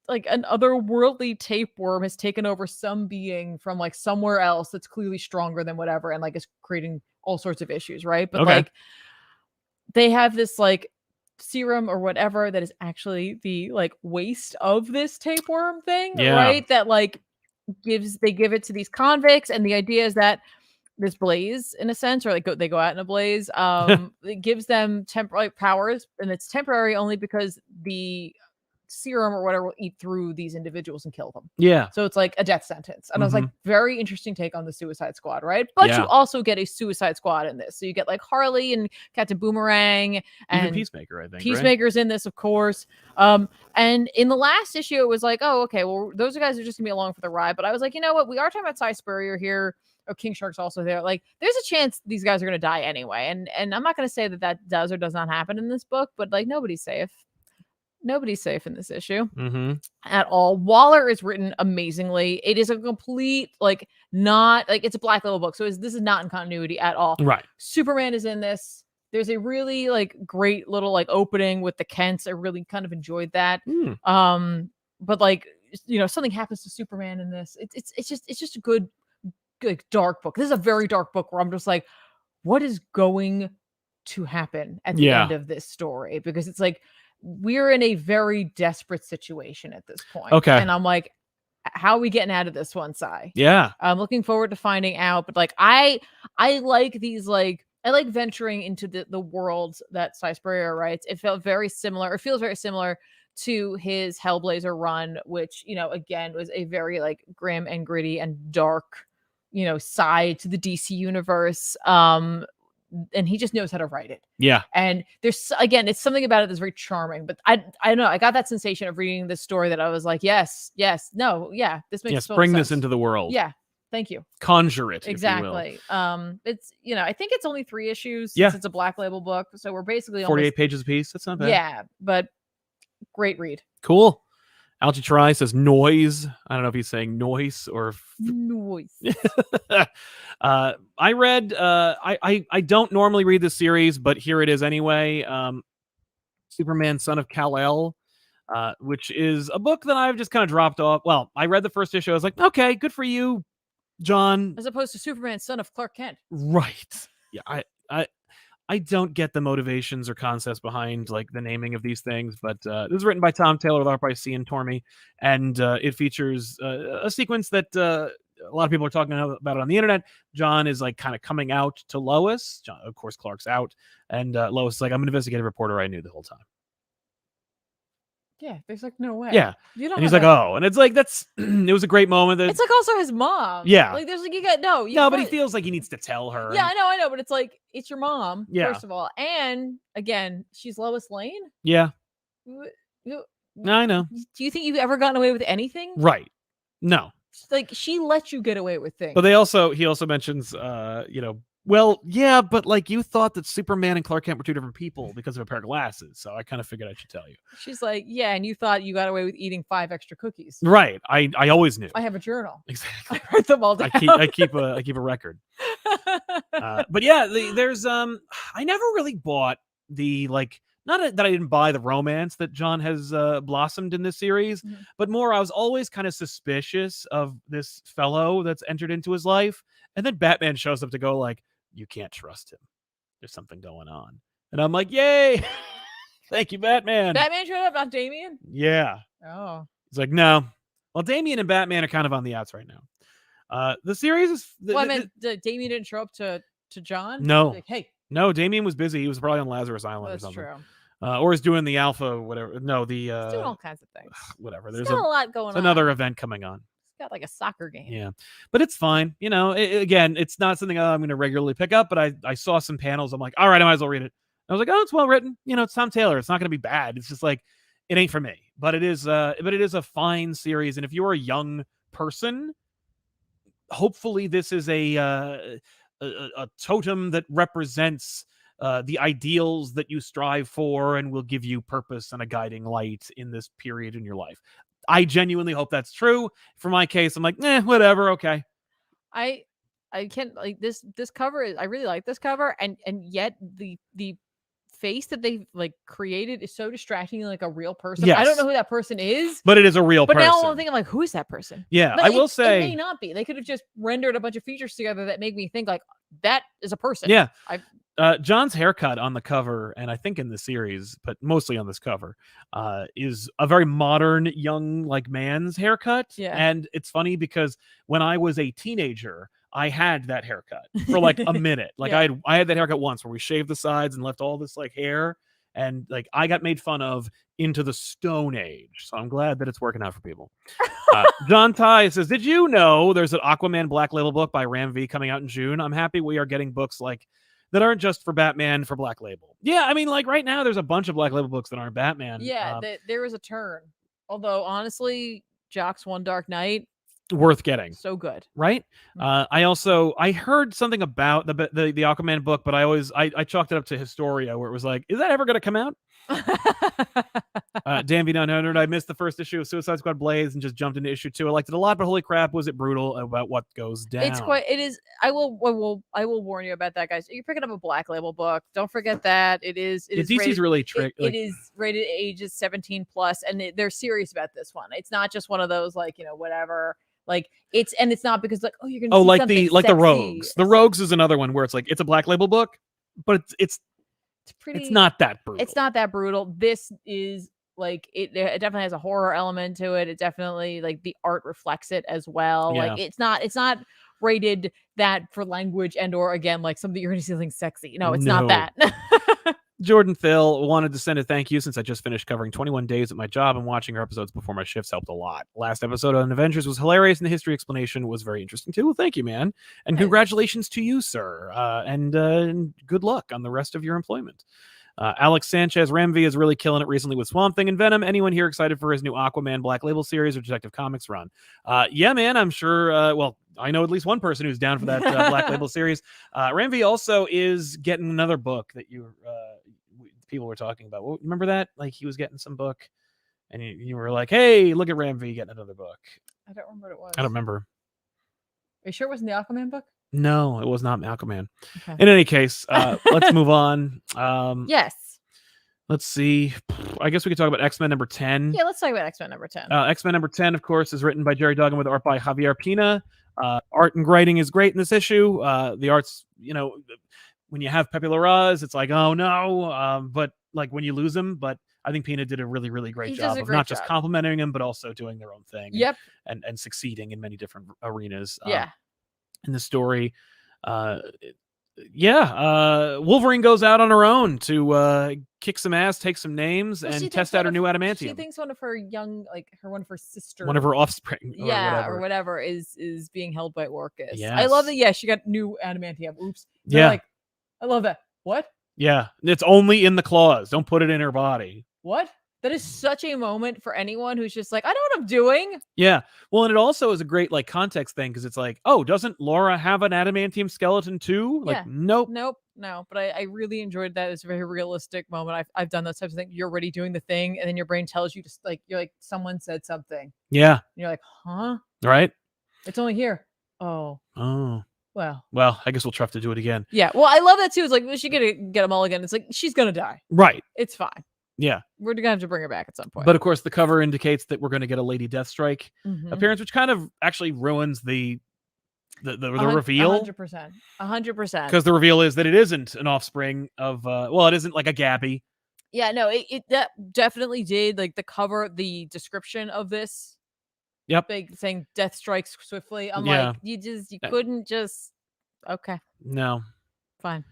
an otherworldly tapeworm has taken over some being from like somewhere else that's clearly stronger than whatever, and like is creating all sorts of issues, right? But like they have this like serum or whatever that is actually the like waste of this tapeworm thing, right? That like they give it to these convicts, and the idea is that this blaze, in a sense, or like they go out in a blaze, it gives them temporary powers, and it's temporary only because the serum or whatever will eat through these individuals and kill them. Yeah. So it's like a death sentence. And I was like, very interesting take on the Suicide Squad, right? But you also get a Suicide Squad in this. So you get like Harley and Captain Boomerang and even Peacemaker, I think. Peacemaker's in this, of course. And in the last issue, it was like, oh, okay, well, those guys are just gonna be along for the ride. But I was like, you know what? We are talking about Cy Spurrier here. Oh, King Shark's also there. Like, there's a chance these guys are gonna die anyway. And I'm not gonna say that does or does not happen in this book, but like nobody's safe. Nobody's safe in this issue at all. Waller is written amazingly. It is a complete, like, not like it's a Black Label book. So this is not in continuity at all. Right. Superman is in this. There's a really like great little like opening with the Kents. I really kind of enjoyed that. But like, you know, something happens to Superman in this. It's just a good dark book. This is a very dark book where I'm just like, what is going to happen at the end of this story? Because it's like, we're in a very desperate situation at this point. Okay. And I'm like, how are we getting out of this one, Cy? Yeah. I'm looking forward to finding out. But like, I like these, like, I like venturing into the worlds that Cy Spurrier writes. It feels very similar to his Hellblazer run, which, you know, again, was a very like grim and gritty and dark, you know, side to the DC universe. And he just knows how to write it. Yeah. And there's, again, it's something about it that's very charming, but I don't know. I got that sensation of reading this story that I was like, yes, this makes bring sense. this into the world. Yeah. Thank you. Conjure it. Exactly. It's, you know, I think it's only 3 issues since it's a Black Label book. So we're basically 48 pages a piece. That's not bad. Yeah. But great read. Cool. Algie Try says noise. I don't know if he's saying noise or noise. I read I don't normally read this series, but here it is anyway. Superman Son of Kal-El, which is a book that I've just kind of dropped off. Well, I read the first issue. I was like, okay, good for you, John. As opposed to Superman Son of Clark Kent. Right. Yeah, I don't get the motivations or concepts behind like the naming of these things, but this is written by Tom Taylor with art by C. and Tormey, and it features a sequence that a lot of people are talking about it on the internet. John is like kind of coming out to Lois. John, of course, Clark's out, and Lois is like, "I'm an investigative reporter. I knew the whole time." Yeah, there's like no way. Yeah, and he's like, "Oh," and it's like that's it was a great moment. It's like also his mom. Yeah, like there's like you got no, but he feels like he needs to tell her. Yeah, I know, but it's like it's your mom. Yeah. First of all, and again, she's Lois Lane. Yeah, I know. Do you think you've ever gotten away with anything? Right. No. Like she lets you get away with things. But he also mentions, you know. Well, yeah, but like you thought that Superman and Clark Kent were 2 different people because of a pair of glasses, so I kind of figured I should tell you. She's like, yeah, and you thought you got away with eating 5 extra cookies, right? I always knew. I have a journal. Exactly. I write them all down. I keep a record. But yeah, there's I never really bought the like that I didn't buy the romance that John has blossomed in this series, but more I was always kind of suspicious of this fellow that's entered into his life. And then Batman shows up to go like, you can't trust him. There's something going on. And I'm like, yay. Thank you, Batman. Batman showed up, not Damian? Yeah. Oh. He's like, no. Well, Damian and Batman are kind of on the outs right now. The series is... Damian didn't show up to John? No. Like, hey. No, Damian was busy. He was probably on Lazarus Island or something. That's true. Or is doing the alpha, whatever. No, He's doing all kinds of things. Whatever. There's a lot going on. Another event coming on. He's got like a soccer game. Yeah, but it's fine. You know, again, it's not something I'm going to regularly pick up, but I saw some panels. I'm like, all right, I might as well read it. I was like, oh, it's well written. You know, it's Tom Taylor. It's not going to be bad. It's just like, it ain't for me. But it is a fine series. And if you're a young person, hopefully this is a totem that represents the ideals that you strive for and will give you purpose and a guiding light in this period in your life. I genuinely hope that's true. For my case, I'm like, whatever, okay. I can't like this cover is I really like this cover, and yet the face that they like created is so distracting, like a real person. Yes. I don't know who that person is, but it is a real person. But now I'm thinking like, who is that person? Yeah, but I will say it may not be. They could have just rendered a bunch of features together that make me think like that is a person. Yeah. John's haircut on the cover, and I think in the series, but mostly on this cover, is a very modern young like man's haircut. Yeah. And it's funny because when I was a teenager, I had that haircut for like a minute. Like Yeah. I had that haircut once where we shaved the sides and left all this like hair, and like I got made fun of into the Stone Age. So I'm glad that it's working out for people. John Ty says, did you know there's an Aquaman Black Label book by Ram V coming out in June? I'm happy we are getting books like that aren't just for Batman for Black Label. Yeah, I mean, like right now there's a bunch of Black Label books that aren't Batman. Yeah, there was a turn. Although honestly, Jock's One Dark Knight, worth getting. so good. Right? I heard something about the Aquaman book, but I chalked it up to Historia, where it was like, is that ever going to come out? Dan V900, I missed the first issue of Suicide Squad Blaze and just jumped into issue 2. I liked it a lot, but holy crap, was it brutal about what goes down. It is. I will warn you about that, guys. You're picking up a Black Label book. Don't forget that it is DC's rated, really tricky. It is rated ages 17 plus, and they're serious about this one. It's not just one of those like, whatever. Like it's not because like, oh, you're gonna see something the sexy. Rogues. The Rogues is another one where it's like it's a Black Label book, but it's not that brutal. It's not that brutal. This is like it definitely has a horror element to it. It definitely like the art reflects it as well. Yeah. Like it's not rated that for language and or again like something you're gonna see something sexy. No, it's not that. Jordan Phil wanted to send a thank you since I just finished covering 21 days at my job, and watching her episodes before my shifts helped a lot. Last episode on Avengers was hilarious, and the history explanation was very interesting too. Well, thank you, man. And congratulations to you, sir. And good luck on the rest of your employment. Alex Sanchez, Ramvi is really killing it recently with Swamp Thing and Venom. Anyone here excited for his new Aquaman Black Label series or Detective Comics run? Yeah, man, I'm sure. I know at least one person who's down for that Black Label series. Ramvi also is getting another book that people were talking about. Well, remember that? Like he was getting some book, and you were like, "Hey, look at Ramvi getting another book." I don't remember what it was. I don't remember. Are you sure it wasn't the Aquaman book? No, it was not Aquaman. Okay. In any case, let's move on. Yes. Let's see. I guess we could talk about X-Men number 10. Yeah, let's talk about X-Men number 10. X-Men number 10, of course, is written by Jerry Duggan with art by Javier Pina. Art and writing is great in this issue. The art's, when you have Pepe Larraz, it's like, oh no. But like when you lose him, but I think Pina did a really, really great job of not just complimenting him, but also doing their own thing. Yep. And succeeding in many different arenas. Yeah. In the story. Wolverine goes out on her own to kick some ass, take some names, and test out her new adamantium. She thinks one of her one of her sisters, one of her offspring, or whatever is being held by Orcus. Yes. I love that. Yeah, she got new adamantium. Oops. Yeah, I love that. What? Yeah, it's only in the claws. Don't put it in her body. What? That is such a moment for anyone who's just like, I know what I'm doing. Yeah. Well, and it also is a great like context thing because it's like, oh, doesn't Laura have an adamantium skeleton too? Like, nope. No. But I really enjoyed that. It's a very realistic moment. I've done those types of things. You're already doing the thing, and then your brain tells you just like you're like someone said something. Yeah. And you're like, huh? Right. It's only here. Oh. Well, I guess we'll have to do it again. Yeah. Well, I love that too. It's like, we should get them all again. It's like, she's going to die. Right. It's fine. Yeah. We're going to have to bring her back at some point. But of course, the cover indicates that we're going to get a Lady Deathstrike appearance, which kind of actually ruins the reveal. 100%. Because the reveal is that it isn't an offspring of, it isn't like a Gabby. Yeah, no, it that definitely did. Like the cover, the description of this. Yep. Big saying death strikes swiftly. I'm like, you couldn't just. Okay. No. Fine.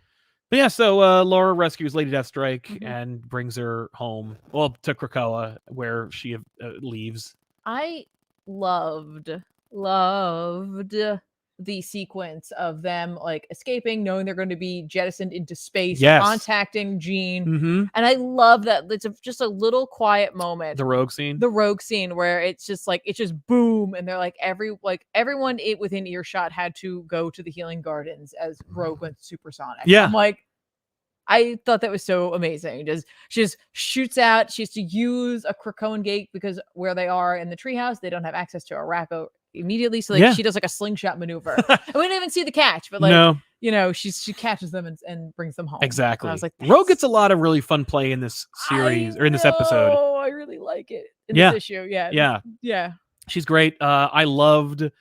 But yeah, so Laura rescues Lady Deathstrike and brings her home. Well, to Krakoa, where she leaves. I loved the sequence of them like escaping, knowing they're going to be jettisoned into space, contacting Jean. And I love that it's just a little quiet moment. The rogue scene where it's just boom, and they're like everyone within earshot had to go to the healing gardens as Rogue went supersonic. I'm like, I thought that was so amazing. She just shoots out. She has to use a Krakoan gate because where they are in the treehouse, they don't have access to Araco immediately. So she does like a slingshot maneuver. And we didn't even see the catch, but she catches them and brings them home. Exactly. And I was like, Rogue gets a lot of really fun play in this series or in this episode. Oh, I really like it in this issue. Yeah. She's great. I loved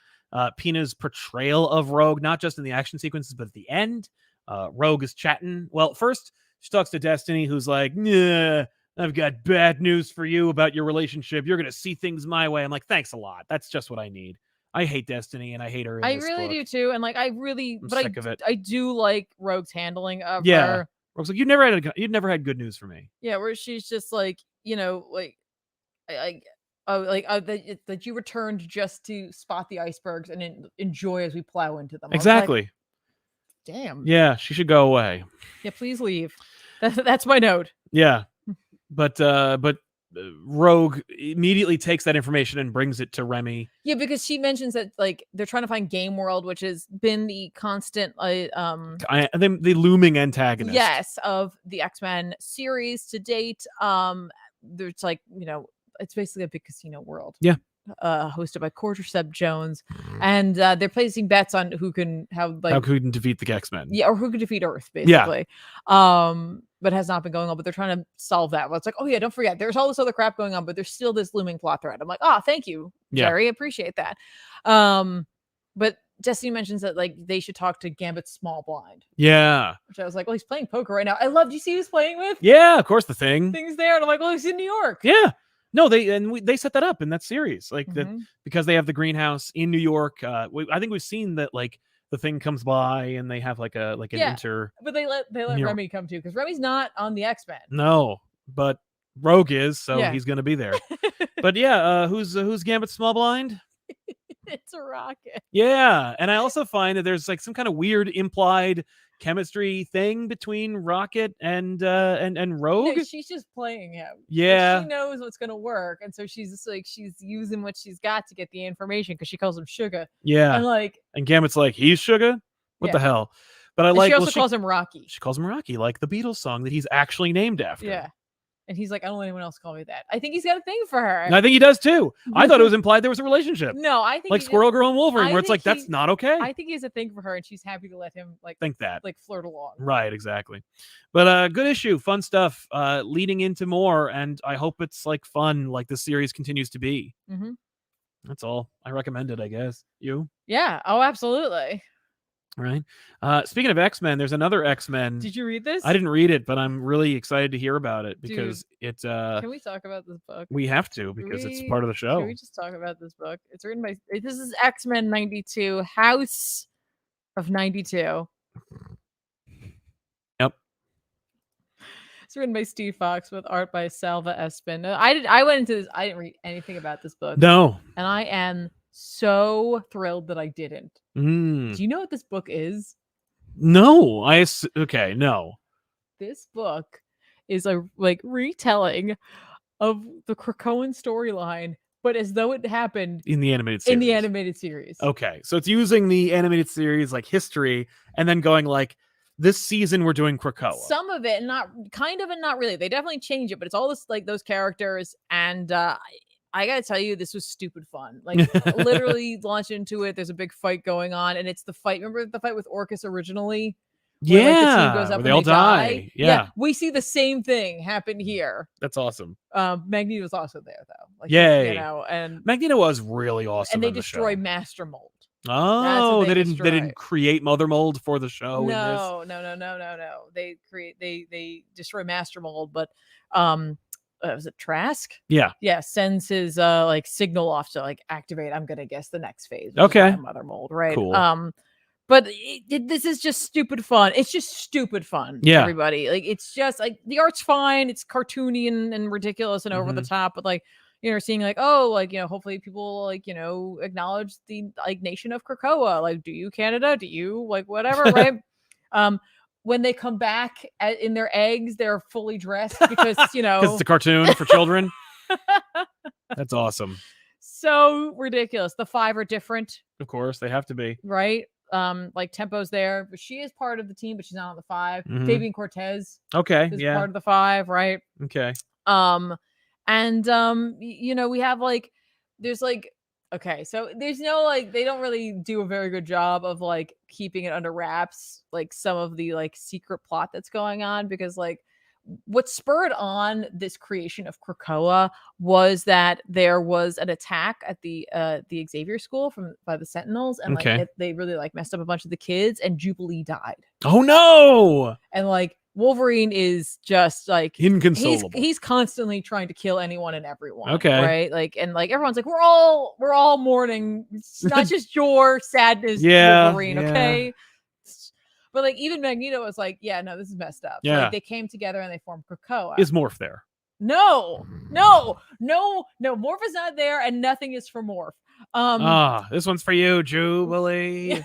Pina's portrayal of Rogue, not just in the action sequences, but at the end. Rogue is chatting. Well, first she talks to Destiny, who's like, "Nah, I've got bad news for you about your relationship. You're gonna see things my way." I'm like, thanks a lot. That's just what I need. I hate Destiny, and I hate her. I really do too. And like, I'm sick of it. I do like Rogue's handling of her. Rogue's like, you'd never had good news for me. Yeah, where she's just like, that you returned just to spot the icebergs and enjoy as we plow into them. Exactly. Damn. Yeah, she should go away. Yeah, please leave. That's my note. Yeah, but Rogue immediately takes that information and brings it to Remy. Yeah, because she mentions that like they're trying to find Game World, which has been the constant the looming antagonist. Yes, of the X-Men series to date. There's like, it's basically a big casino world. Yeah. Hosted by Cordyceps Jones, and they're placing bets on who can defeat the X-Men. Yeah, or who can defeat Earth, basically. But has not been going on. But they're trying to solve that. Well, it's like, oh yeah, don't forget, there's all this other crap going on, but there's still this looming plot thread. I'm like, oh, thank you, Jerry, appreciate that. But Destiny mentions that like they should talk to Gambit's small blind. Yeah, which I was like, well, he's playing poker right now. I love. Do you see who's playing with? Yeah, of course, thing's there, and I'm like, well, he's in New York. Yeah. No, they set that up in that series, like that because they have the greenhouse in New York. I think we've seen that like the thing comes by and they have like an inter. But they let Remy come too, because Remy's not on the X-Men. No, but Rogue is, so he's gonna be there. But who's Gambit's small blind? It's a Rocket. Yeah, and I also find that there's like some kind of weird implied chemistry thing between Rocket and Rogue. No, she's just playing him. Yeah, she knows what's gonna work, and so she's just like she's using what she's got to get the information because she calls him Sugar. Yeah, and Gambit's like, he's Sugar. What the hell? But she also calls him Rocky. She calls him Rocky, like the Beatles song that he's actually named after. Yeah. And he's like, I don't let anyone else call me that. I think he's got a thing for her. And I think he does too. I thought it was implied there was a relationship. No, I think like Squirrel Girl and Wolverine, where it's like that's not okay. I think he has a thing for her, and she's happy to let him think that, flirt along. Right, exactly. But good issue, fun stuff. Leading into more, and I hope it's like fun, like the series continues to be. That's all. I recommend it. I guess you. Yeah. Oh, absolutely. Right. Speaking of X-Men, there's another X-Men. Did you read this? I didn't read it, but I'm really excited to hear about it because it's Can we talk about this book? We have to because it's part of the show. Can we just talk about this book? It's written by this is X-Men 92, House of 92. Yep. It's written by Steve Fox with art by Salva Espin. I went into this, I didn't read anything about this book. No. And I am so thrilled that I didn't. Do you know what this book is? No. No. This book is a retelling of the Krakoan storyline, but as though it happened in the animated series. Okay. So it's using the animated series like history and then going like, this season we're doing Krakoa. Some of it, not kind of and not really. They definitely change it, but it's all this like those characters, and I gotta tell you, this was stupid fun. Like literally launch into it. There's a big fight going on, and it's the fight. Remember the fight with Orcus originally? Where, like, the team goes up where and they all die. Yeah, we see the same thing happen here. that's awesome. Magneto's also there though. Like, yay, you know, and Magneto was really awesome. and they in the destroy show. Master Mold. Oh, they they didn't create Mother Mold for the show. No. They destroy Master Mold, but was it Trask? Yeah, sends his like signal off to like activate. I'm gonna guess the next phase. Okay, Mother Mold, right? Cool. But this is just stupid fun. It's just stupid fun. Yeah, everybody. Like, it's just like the art's fine. It's cartoony and ridiculous and over the top, but like, you know, seeing like, oh, like, you know, hopefully people like, you know, acknowledge the like nation of Krakoa. Like, do you, Canada? Do you, like, whatever, right? When they come back in their eggs, they're fully dressed because, you know, because it's a cartoon for children. That's awesome. So ridiculous. The 5 are different. Of course, they have to be. Right? Like Tempo's there, but she is part of the team, but she's not on the 5. Fabian Cortez. Okay. Is part of the 5, right? Okay. And you know, we have like, there's like, okay, so there's no like, they don't really do a very good job of like keeping it under wraps, like some of the like secret plot that's going on, because like what spurred on this creation of Krakoa was that there was an attack at the Xavier School by the Sentinels, and like they really like messed up a bunch of the kids, and Jubilee died. Oh no! And like Wolverine is just like inconsolable. He's constantly trying to kill anyone and everyone. Okay, right? Like, and like everyone's like, we're all mourning. It's not just your sadness, Wolverine. Okay. But like even Magneto was like, yeah, no, this is messed up. Yeah. Like, they came together and they formed Krakoa. Is Morph there? No. Morph is not there, and nothing is for Morph. This one's for you, Jubilee.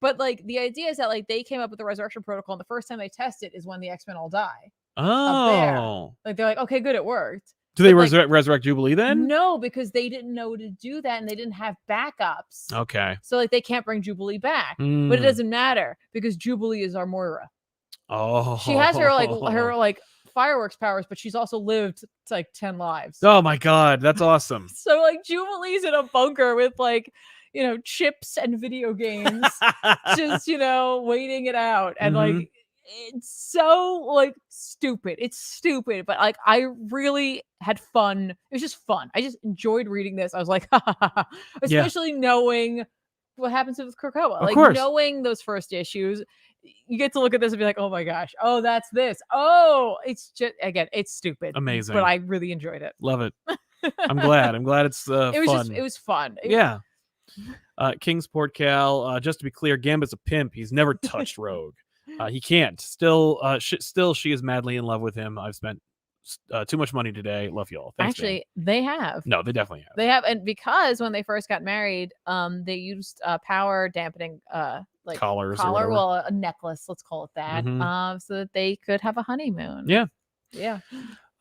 But like the idea is that like they came up with the resurrection protocol, and the first time they test it is when the X-Men all die. Like they're like, okay, good, it worked. Do they resurrect Jubilee then? No, because they didn't know to do that, and they didn't have backups. Okay. So like they can't bring Jubilee back. But it doesn't matter because Jubilee is our Moira. Oh. She has her like fireworks powers, but she's also lived like 10 lives. Oh my God, that's awesome. So like Jubilee's in a bunker with like, you know, chips and video games, just, you know, waiting it out. And like, it's so like stupid. It's stupid, but like I really had fun. It was just fun. I just enjoyed reading this. I was like, especially knowing what happens with Krakoa. Like, knowing those first issues, you get to look at this and be like, oh my gosh, oh, that's this. Oh, it's just, again, it's stupid. Amazing. But I really enjoyed it. Love it. I'm glad it's fun. It was fun. Yeah. Kingsport Cal, just to be clear, Gambit's a pimp. He's never touched Rogue. He can't. Still, she is madly in love with him. I've spent too much money today. Love y'all. Thanks, actually, man. They have. No, they definitely have. They have, and because when they first got married, they used power dampening, like collar, well, a necklace, let's call it that, so that they could have a honeymoon. Yeah.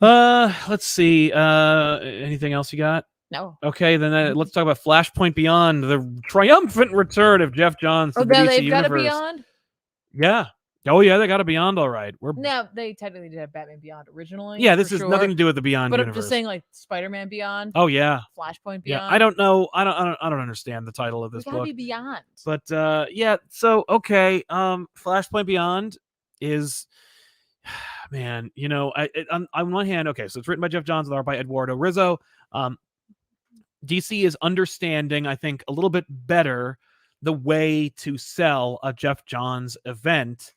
Let's see. Anything else you got? No. Okay, then let's talk about Flashpoint Beyond, the triumphant return of Geoff Johns. Oh, they've got a Beyond? Yeah. Oh, yeah, they got a Beyond, all right. No, they technically did have Batman Beyond originally. Yeah, this has nothing to do with the Beyond universe. I'm just saying, like, Spider-Man Beyond. Oh, yeah. Flashpoint Beyond. Yeah, I don't know. I don't understand the title of this book. Be Beyond. But, yeah, so, okay, Flashpoint Beyond is... Man, you know, on one hand, okay, so it's written by Geoff Johns with art by Eduardo Rizzo. DC is understanding, I think, a little bit better the way to sell a Geoff Johns event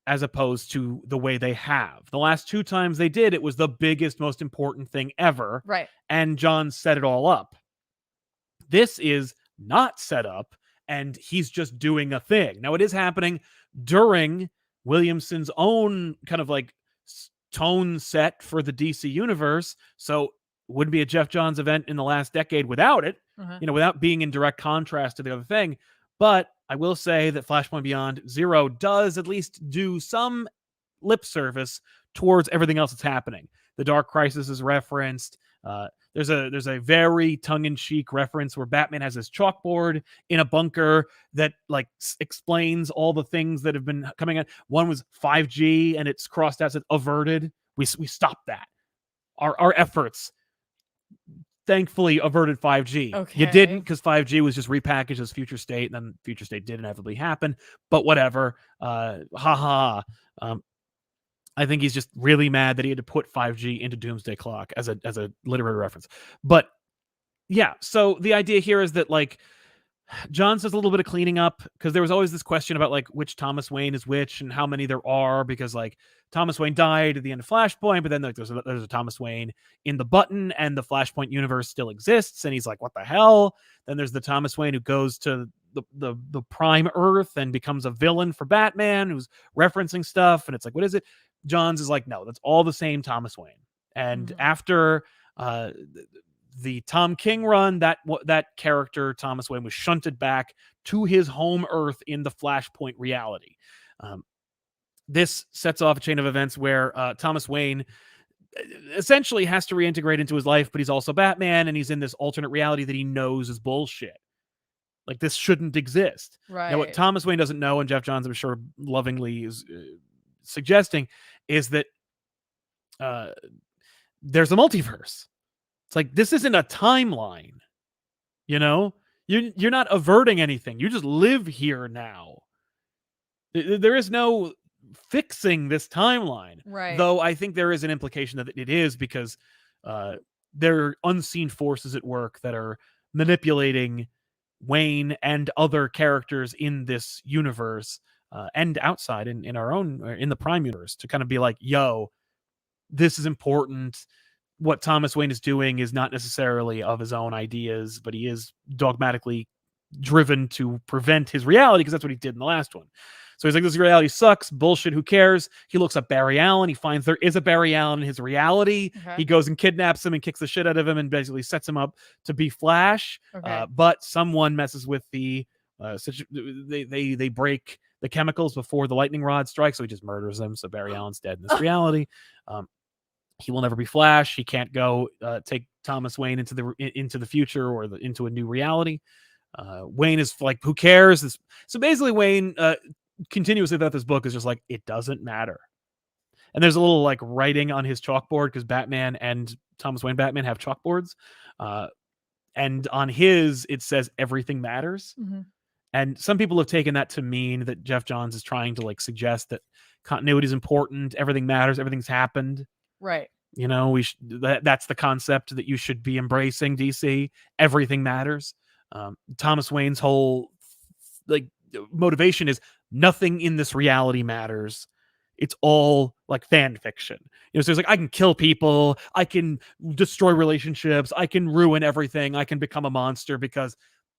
as opposed to the way they have. The last 2 times they did, it was the biggest, most important thing ever. Right. And Johns set it all up. This is not set up, and he's just doing a thing. Now, it is happening during Williamson's own kind of like tone set for the DC universe. So wouldn't be a Geoff Johns event in the last decade without it, you know, without being in direct contrast to the other thing. But I will say that Flashpoint Beyond Zero does at least do some lip service towards everything else that's happening. The Dark Crisis is referenced. There's a very tongue-in-cheek reference where Batman has his chalkboard in a bunker that like explains all the things that have been coming out. One was 5G, and it's crossed out as averted. We stopped that. Our efforts thankfully averted 5G. Okay. You didn't, because 5G was just repackaged as Future State, and then Future State did inevitably happen. But whatever. I think he's just really mad that he had to put 5G into Doomsday Clock as a literary reference. But yeah, so the idea here is that like Johns does a little bit of cleaning up, because there was always this question about like which Thomas Wayne is which and how many there are, because like Thomas Wayne died at the end of Flashpoint, but then like there's a Thomas Wayne in the Button, and the Flashpoint universe still exists, and he's like, what the hell? Then there's the Thomas Wayne who goes to the Prime Earth and becomes a villain for Batman, who's referencing stuff, and it's like, what is it? Johns is like, no, that's all the same Thomas Wayne. And after the Tom King run, that character Thomas Wayne was shunted back to his home Earth in the Flashpoint reality. This sets off a chain of events where Thomas Wayne essentially has to reintegrate into his life, but he's also Batman, and he's in this alternate reality that he knows is bullshit. Like, this shouldn't exist. Right. Now, what Thomas Wayne doesn't know, and Geoff Johns, I'm sure, lovingly is suggesting, is that there's a multiverse. It's like, this isn't a timeline. You know? You're not averting anything. You just live here now. There is no fixing this timeline. Right. Though I think there is an implication that it is, because there are unseen forces at work that are manipulating Wayne and other characters in this universe and outside in our own, in the Prime universe, to kind of be like, yo, this is important. What Thomas Wayne is doing is not necessarily of his own ideas, but he is dogmatically driven to prevent his reality, because that's what he did in the last one. So he's like, this reality sucks, bullshit, who cares? He looks up Barry Allen. He finds there is a Barry Allen in his reality. Okay. He goes and kidnaps him and kicks the shit out of him and basically sets him up to be Flash. Okay. But someone messes with the they break the chemicals before the lightning rod strikes, so he just murders them. So Barry Allen's dead in this reality. He will never be Flash. He can't go take Thomas Wayne into the future or into a new reality. Wayne is like, who cares? So basically, Wayne continuously throughout this book is just like, it doesn't matter. And there's a little like writing on his chalkboard, because Batman and Thomas Wayne Batman have chalkboards. And on his, it says everything matters. Mm-hmm. And some people have taken that to mean that Geoff Johns is trying to like suggest that continuity is important. Everything matters. Everything's happened. Right. You know, that's the concept that you should be embracing, DC. Everything matters. Thomas Wayne's whole like motivation is nothing in this reality matters. It's all like fan fiction. You know, so it's like, I can kill people, I can destroy relationships, I can ruin everything, I can become a monster, because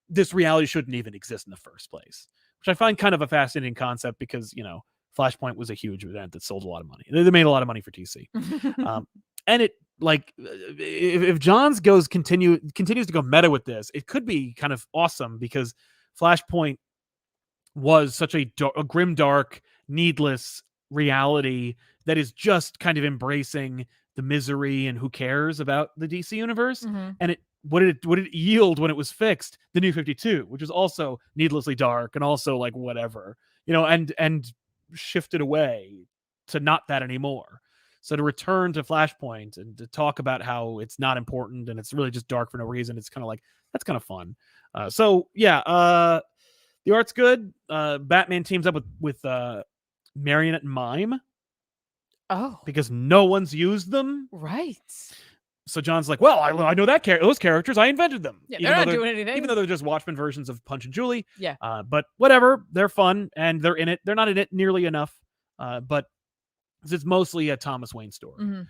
this reality shouldn't even exist in the first place. Which I find kind of a fascinating concept, because, you know, Flashpoint was a huge event that sold a lot of money. They made a lot of money for DC. And it, like, if Johns continues to go meta with this, it could be kind of awesome, because Flashpoint was such a grim, dark, needless reality that is just kind of embracing the misery and who cares about the DC universe. Mm-hmm. And what did it yield when it was fixed? The New 52, which was also needlessly dark and also like whatever, you know, and shifted away to not that anymore. So to return to Flashpoint and to talk about how it's not important and it's really just dark for no reason, it's kind of like, that's kind of fun. So yeah, the art's good. Batman teams up with Marionette and Mime. Oh, because no one's used them. Right. So John's like, well, I know those characters. I invented them. Yeah, they're not doing anything. Even though they're just Watchmen versions of Punch and Julie. Yeah. But whatever. They're fun and they're in it. They're not in it nearly enough. But it's mostly a Thomas Wayne story. Mm-hmm.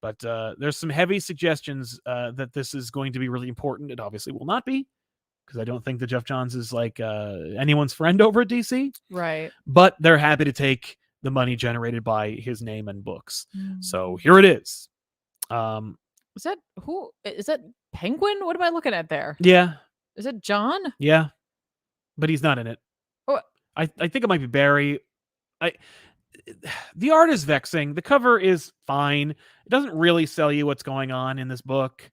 But there's some heavy suggestions that this is going to be really important. It obviously will not be, because I don't think that Geoff Johns is like anyone's friend over at DC. Right. But they're happy to take the money generated by his name and books. Mm. So here it is. Is that who? Is that Penguin? What am I looking at there? Yeah. Is it John? Yeah. But he's not in it. Oh. I think it might be Barry. The art is vexing. The cover is fine. It doesn't really sell you what's going on in this book.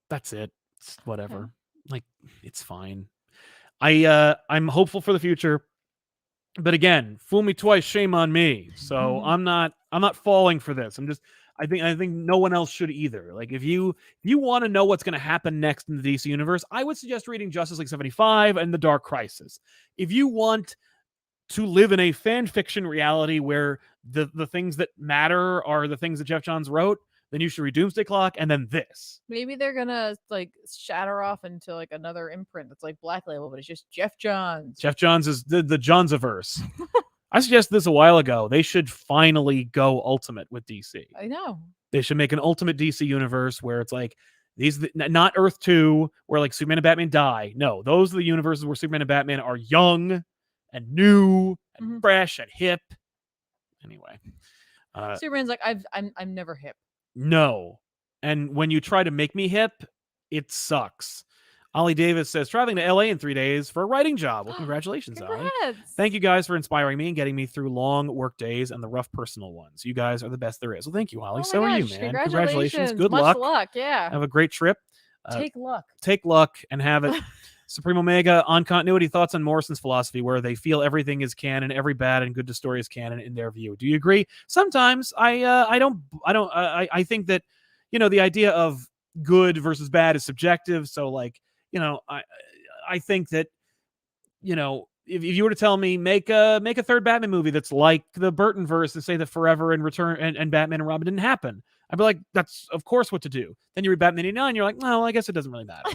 That's it. It's whatever. Okay. Like, it's fine. I'm hopeful for the future. But again, fool me twice, shame on me. So I'm not falling for this. I think no one else should either. Like if you want to know what's going to happen next in the DC universe, I would suggest reading Justice League 75 and The Dark Crisis. If you want to live in a fan fiction reality where the things that matter are the things that Geoff Johns wrote, then you should read Doomsday Clock and then this. Maybe they're gonna like shatter off into like another imprint that's like Black Label, but it's just Geoff Johns. Geoff Johns is the Johnsiverse. I suggested this a while ago. They should finally go Ultimate with DC. I know. They should make an Ultimate DC universe where it's like these, not Earth 2, where like Superman and Batman die. No, those are the universes where Superman and Batman are young and new and fresh and hip. Anyway, Superman's like, I'm never hip. No, and when you try to make me hip, it sucks. Ollie Davis says, traveling to LA in 3 days for a writing job. Well, congratulations, Ollie. Thank you guys for inspiring me and getting me through long work days and the rough personal ones. You guys are the best there is. Well, thank you, Ollie. So are you, man. Congratulations. Good luck. Much luck. Yeah. Have a great trip. Take luck. Take luck and have it. Supreme Omega on continuity thoughts on Morrison's philosophy, where they feel everything is canon, every bad and good story is canon in their view. Do you agree? Sometimes I don't. I think that, you know, the idea of good versus bad is subjective. So like, you know, I think that, you know, if you were to tell me make a third Batman movie that's like the Burton verse and say that Forever and Return and Batman and Robin didn't happen, I'd be like, that's of course what to do. Then you read Batman 89, you're like, no, I guess it doesn't really matter.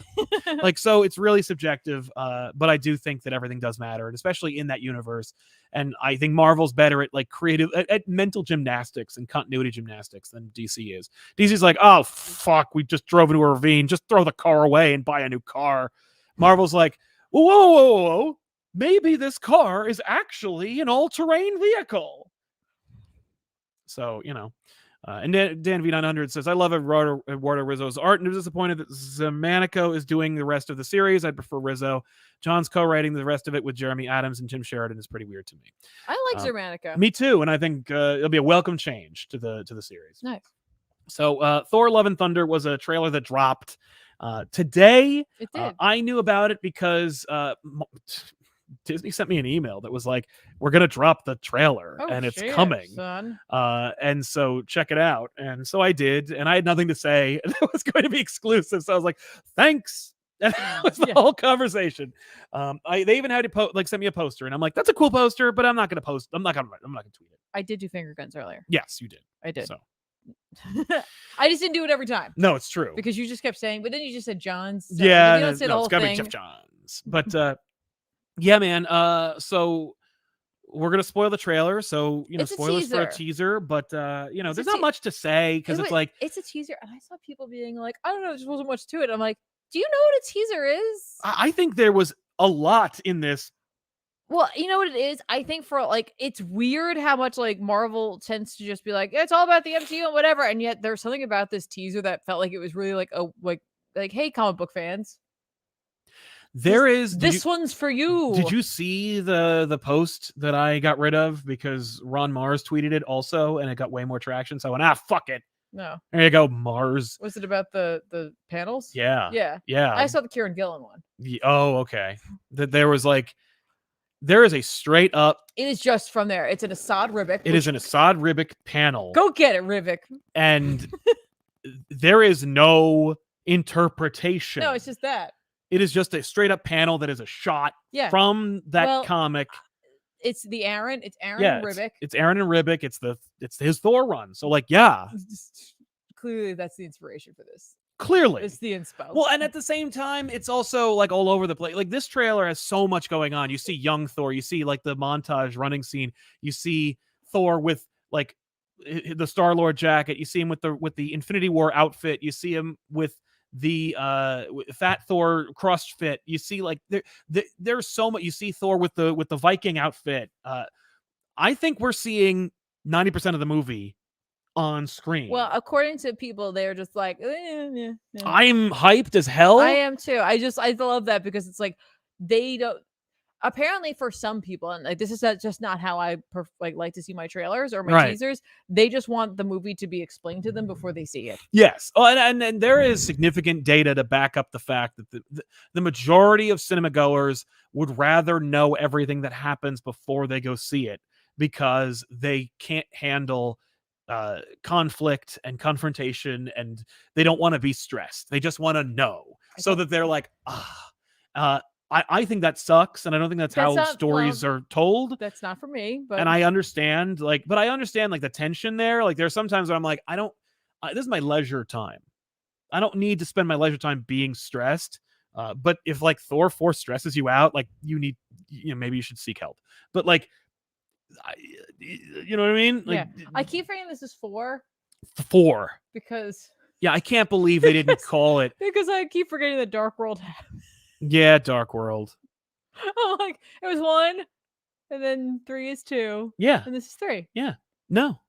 Like, so it's really subjective. But I do think that everything does matter, and especially in that universe. And I think Marvel's better at like creative, at mental gymnastics and continuity gymnastics than DC is. DC's like, oh fuck, we just drove into a ravine, just throw the car away and buy a new car. Marvel's like, whoa. Maybe this car is actually an all-terrain vehicle. So, you know. And Dan V900 says, I love Eduardo Rizzo's art and was disappointed that Zamanico is doing the rest of the series. I prefer Rizzo. John's co-writing the rest of it with Jeremy Adams and Tim Sheridan is pretty weird to me. I like Zamanico. Me too, and I think it'll be a welcome change to the series. Nice. So Thor Love and Thunder was a trailer that dropped today. It did. I knew about it because Disney sent me an email that was like, we're going to drop the trailer and it's coming. Son. And so check it out. And so I did, and I had nothing to say. And it was going to be exclusive. So I was like, thanks. And that was the whole conversation. They even had to send me a poster, and I'm like, that's a cool poster, but I'm not going to post. I'm not going to tweet it. I did do finger guns earlier. Yes, you did. I did. So. I just didn't do it every time. No, it's true. Because you just kept saying, but then you just said Johns. So yeah. You don't say the whole it's got to be Geoff Johns. But, yeah, man. So we're gonna spoil the trailer. So you know, spoilers for a teaser. But you know, there's not much to say because it's like it's a teaser, and I saw people being like, I don't know, there just wasn't much to it. I'm like, do you know what a teaser is? I think there was a lot in this. Well, you know what it is? I think for like, it's weird how much like Marvel tends to just be like, it's all about the MCU and whatever, and yet there's something about this teaser that felt like it was really like a like hey, comic book fans. This one's for you. Did you see the post that I got rid of because Ron Mars tweeted it also, and it got way more traction? So I went, fuck it. No. There you go, Mars. Was it about the panels? Yeah. Yeah. I saw the Kieran Gillen one. Oh, okay. That there is a straight up. It is just from there. It's an Assad Ribic. It is an Assad Ribic panel. Go get it, Ribic. And there is no interpretation. No, it's just that. It is just a straight up panel that is a shot from that comic. It's Aaron. It's Aaron and Ribic. It's Aaron and Ribic. It's his Thor run. So like, yeah. Clearly that's the inspiration for this. Clearly. It's the inspo. Well, and at the same time, it's also like all over the place. Like this trailer has so much going on. You see young Thor. You see like the montage running scene. You see Thor with like the Star-Lord jacket. You see him with the Infinity War outfit. You see him with the Fat Thor cross fit. You see like there's so much. You see Thor with the Viking outfit. I think we're seeing 90% of the movie on screen. Well, according to people, they're just like, I'm hyped as hell. I am too. I love that because it's like they don't. Apparently, for some people, and like this is just not how I like to see my trailers or my teasers. They just want the movie to be explained to them before they see it. Yes, and there is significant data to back up the fact that the majority of cinema goers would rather know everything that happens before they go see it because they can't handle conflict and confrontation, and they don't want to be stressed. They just want to know, so that they're like, I think that sucks, and I don't think that's how stories are told. That's not for me, but and I understand, like the tension there. Like there's sometimes where I'm like, this is my leisure time. I don't need to spend my leisure time being stressed. But if like Thor 4 stresses you out, like maybe you should seek help. But like, you know what I mean? Like, yeah, I keep forgetting this is 4 because I can't believe they didn't call it, because I keep forgetting the Dark World. Yeah, Dark World. Oh, like it was 1, and then 3 is 2. Yeah, and this is 3. Yeah, no.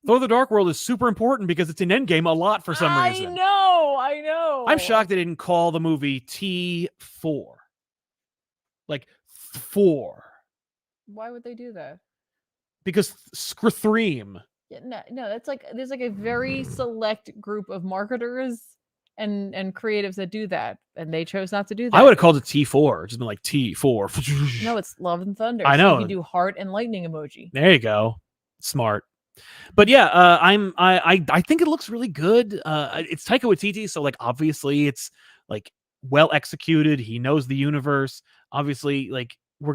Thor: The Dark World is super important because it's in Endgame a lot for some reason. I know. I'm shocked they didn't call the movie T4. Like 4. Why would they do that? Because Scream. Yeah, no, that's like there's like a very select group of marketers and creatives that do that, and they chose not to do that. I would have called it T4, just been like T4. No, it's Love and Thunder. I know. So you can do heart and lightning emoji. There you go. Smart. But yeah, I think it looks really good. It's Taika Waititi, so like obviously it's like well executed. He knows the universe. Obviously, like we're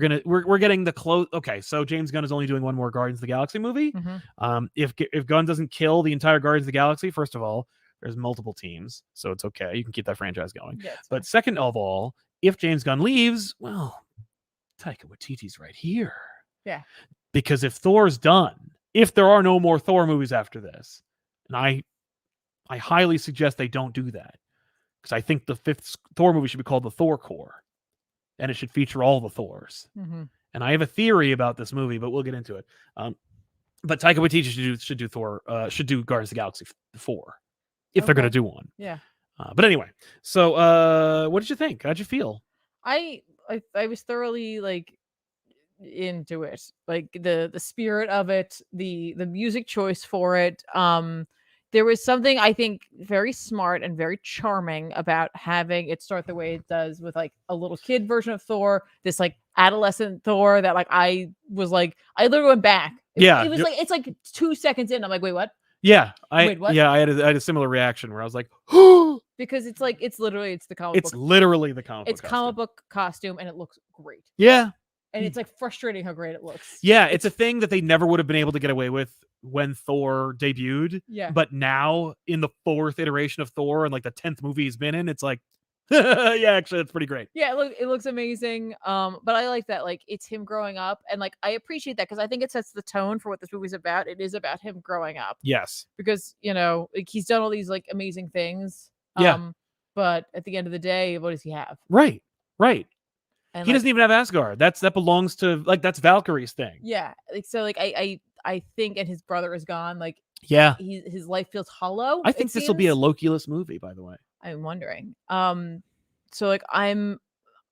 getting the close. Okay, so James Gunn is only doing one more Guardians of the Galaxy movie. Mm-hmm. If Gunn doesn't kill the entire Guardians of the Galaxy, first of all, there's multiple teams, so it's okay. You can keep that franchise going. Yeah, but second of all, if James Gunn leaves, well, Taika Waititi's right here. Yeah. Because if Thor's done, if there are no more Thor movies after this, and I highly suggest they don't do that, because I think the 5th Thor movie should be called the Thor Core, and it should feature all the Thors. Mm-hmm. And I have a theory about this movie, but we'll get into it. But Taika Waititi should do Thor, should do Guardians of the Galaxy 4, if they're going to do one. Yeah. But anyway, so what did you think? How'd you feel? I was thoroughly like into it, like the spirit of it, the music choice for it. There was something I think very smart and very charming about having it start the way it does, with like a little kid version of Thor, this like adolescent Thor that like I literally went back. It was like it's like 2 seconds in, I'm like, wait, what? Yeah, Wait, what? Yeah, I had a similar reaction where I was like, because it's like it's literally the comic book. It's literally the comic book. It's comic book costume, and it looks great. Yeah. And it's like frustrating how great it looks. Yeah, it's a thing that they never would have been able to get away with when Thor debuted. Yeah. But now in the 4th iteration of Thor and like the 10th movie he's been in, it's like, yeah, actually that's pretty great. Yeah, it looks amazing. But I like that, like it's him growing up, and like I appreciate that because I think it sets the tone for what this movie's about. It is about him growing up. Yes. Because, like he's done all these like amazing things. Yeah. But at the end of the day, what does he have? Right. And he doesn't even have Asgard. That belongs to that's Valkyrie's thing. Yeah. Like so like I think, and his brother is gone. Like yeah, his life feels hollow. I think this will be a Loki-less movie, by the way. I'm wondering. So like I'm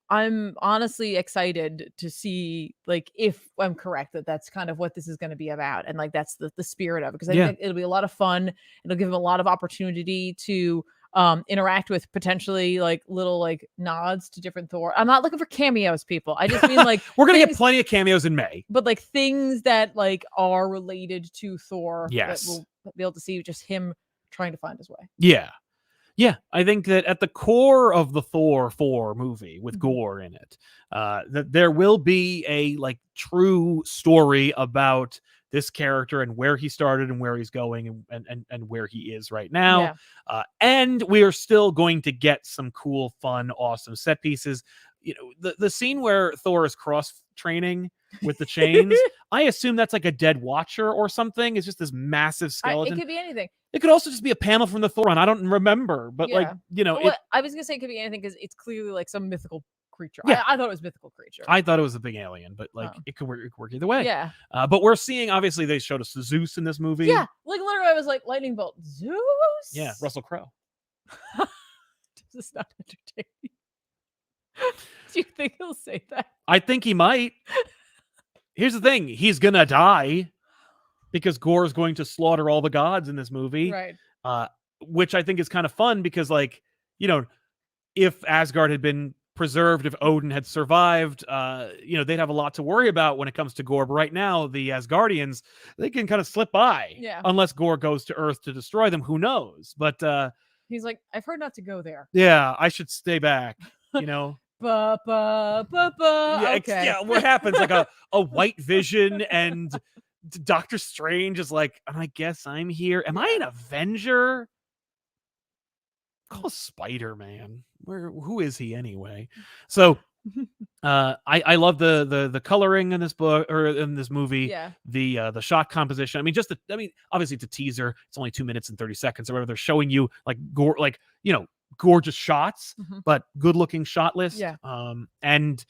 honestly excited to see like if I'm correct that that's kind of what this is going to be about, and like that's the spirit of it, because I think it'll be a lot of fun. It'll give him a lot of opportunity to interact with potentially like little like nods to different Thor. I'm not looking for cameos, people. I just mean like we're gonna get plenty of cameos in May, but like things that like are related to Thor. Yes, that we'll be able to see just him trying to find his way. Yeah, I think that at the core of the Thor 4 movie with Gore in it, that there will be a like true story about this character and where he started and where he's going and where he is right now. And we are still going to get some cool, fun, awesome set pieces. The scene where Thor is cross training with the chains, I assume that's like a dead Watcher or something. It's just this massive skeleton. It could be anything. It could also just be a panel from the Thor run. I don't remember, but I was gonna say it could be anything because it's clearly like some mythical creature. Yeah. I thought it was mythical creature. I thought it was a big alien, but like it could work either way. Yeah. But we're seeing, obviously they showed us Zeus in this movie. Yeah, like literally I was like, lightning bolt, Zeus. Yeah, Russell Crowe. This is not entertaining. Do you think he'll say that? I think he might. Here's the thing: he's gonna die because Gore is going to slaughter all the gods in this movie, right? Which I think is kind of fun because, like, if Asgard had been preserved if Odin had survived. They'd have a lot to worry about when it comes to Gore. But right now, the Asgardians, they can kind of slip by. Yeah. Unless Gore goes to Earth to destroy them. Who knows? But he's like, I've heard not to go there. Yeah, I should stay back. Ba, ba, ba, ba. Yeah, Okay. yeah. What happens? Like a white vision, and Doctor Strange is like, I guess I'm here. Am I an Avenger? Call Spider-Man. Who is he anyway? So I love the coloring in this book or in this movie. Yeah. The shot composition. I mean, obviously it's a teaser. It's only 2 minutes and 30 seconds or whatever. They're showing you gorgeous shots, but good looking shot list. Yeah. And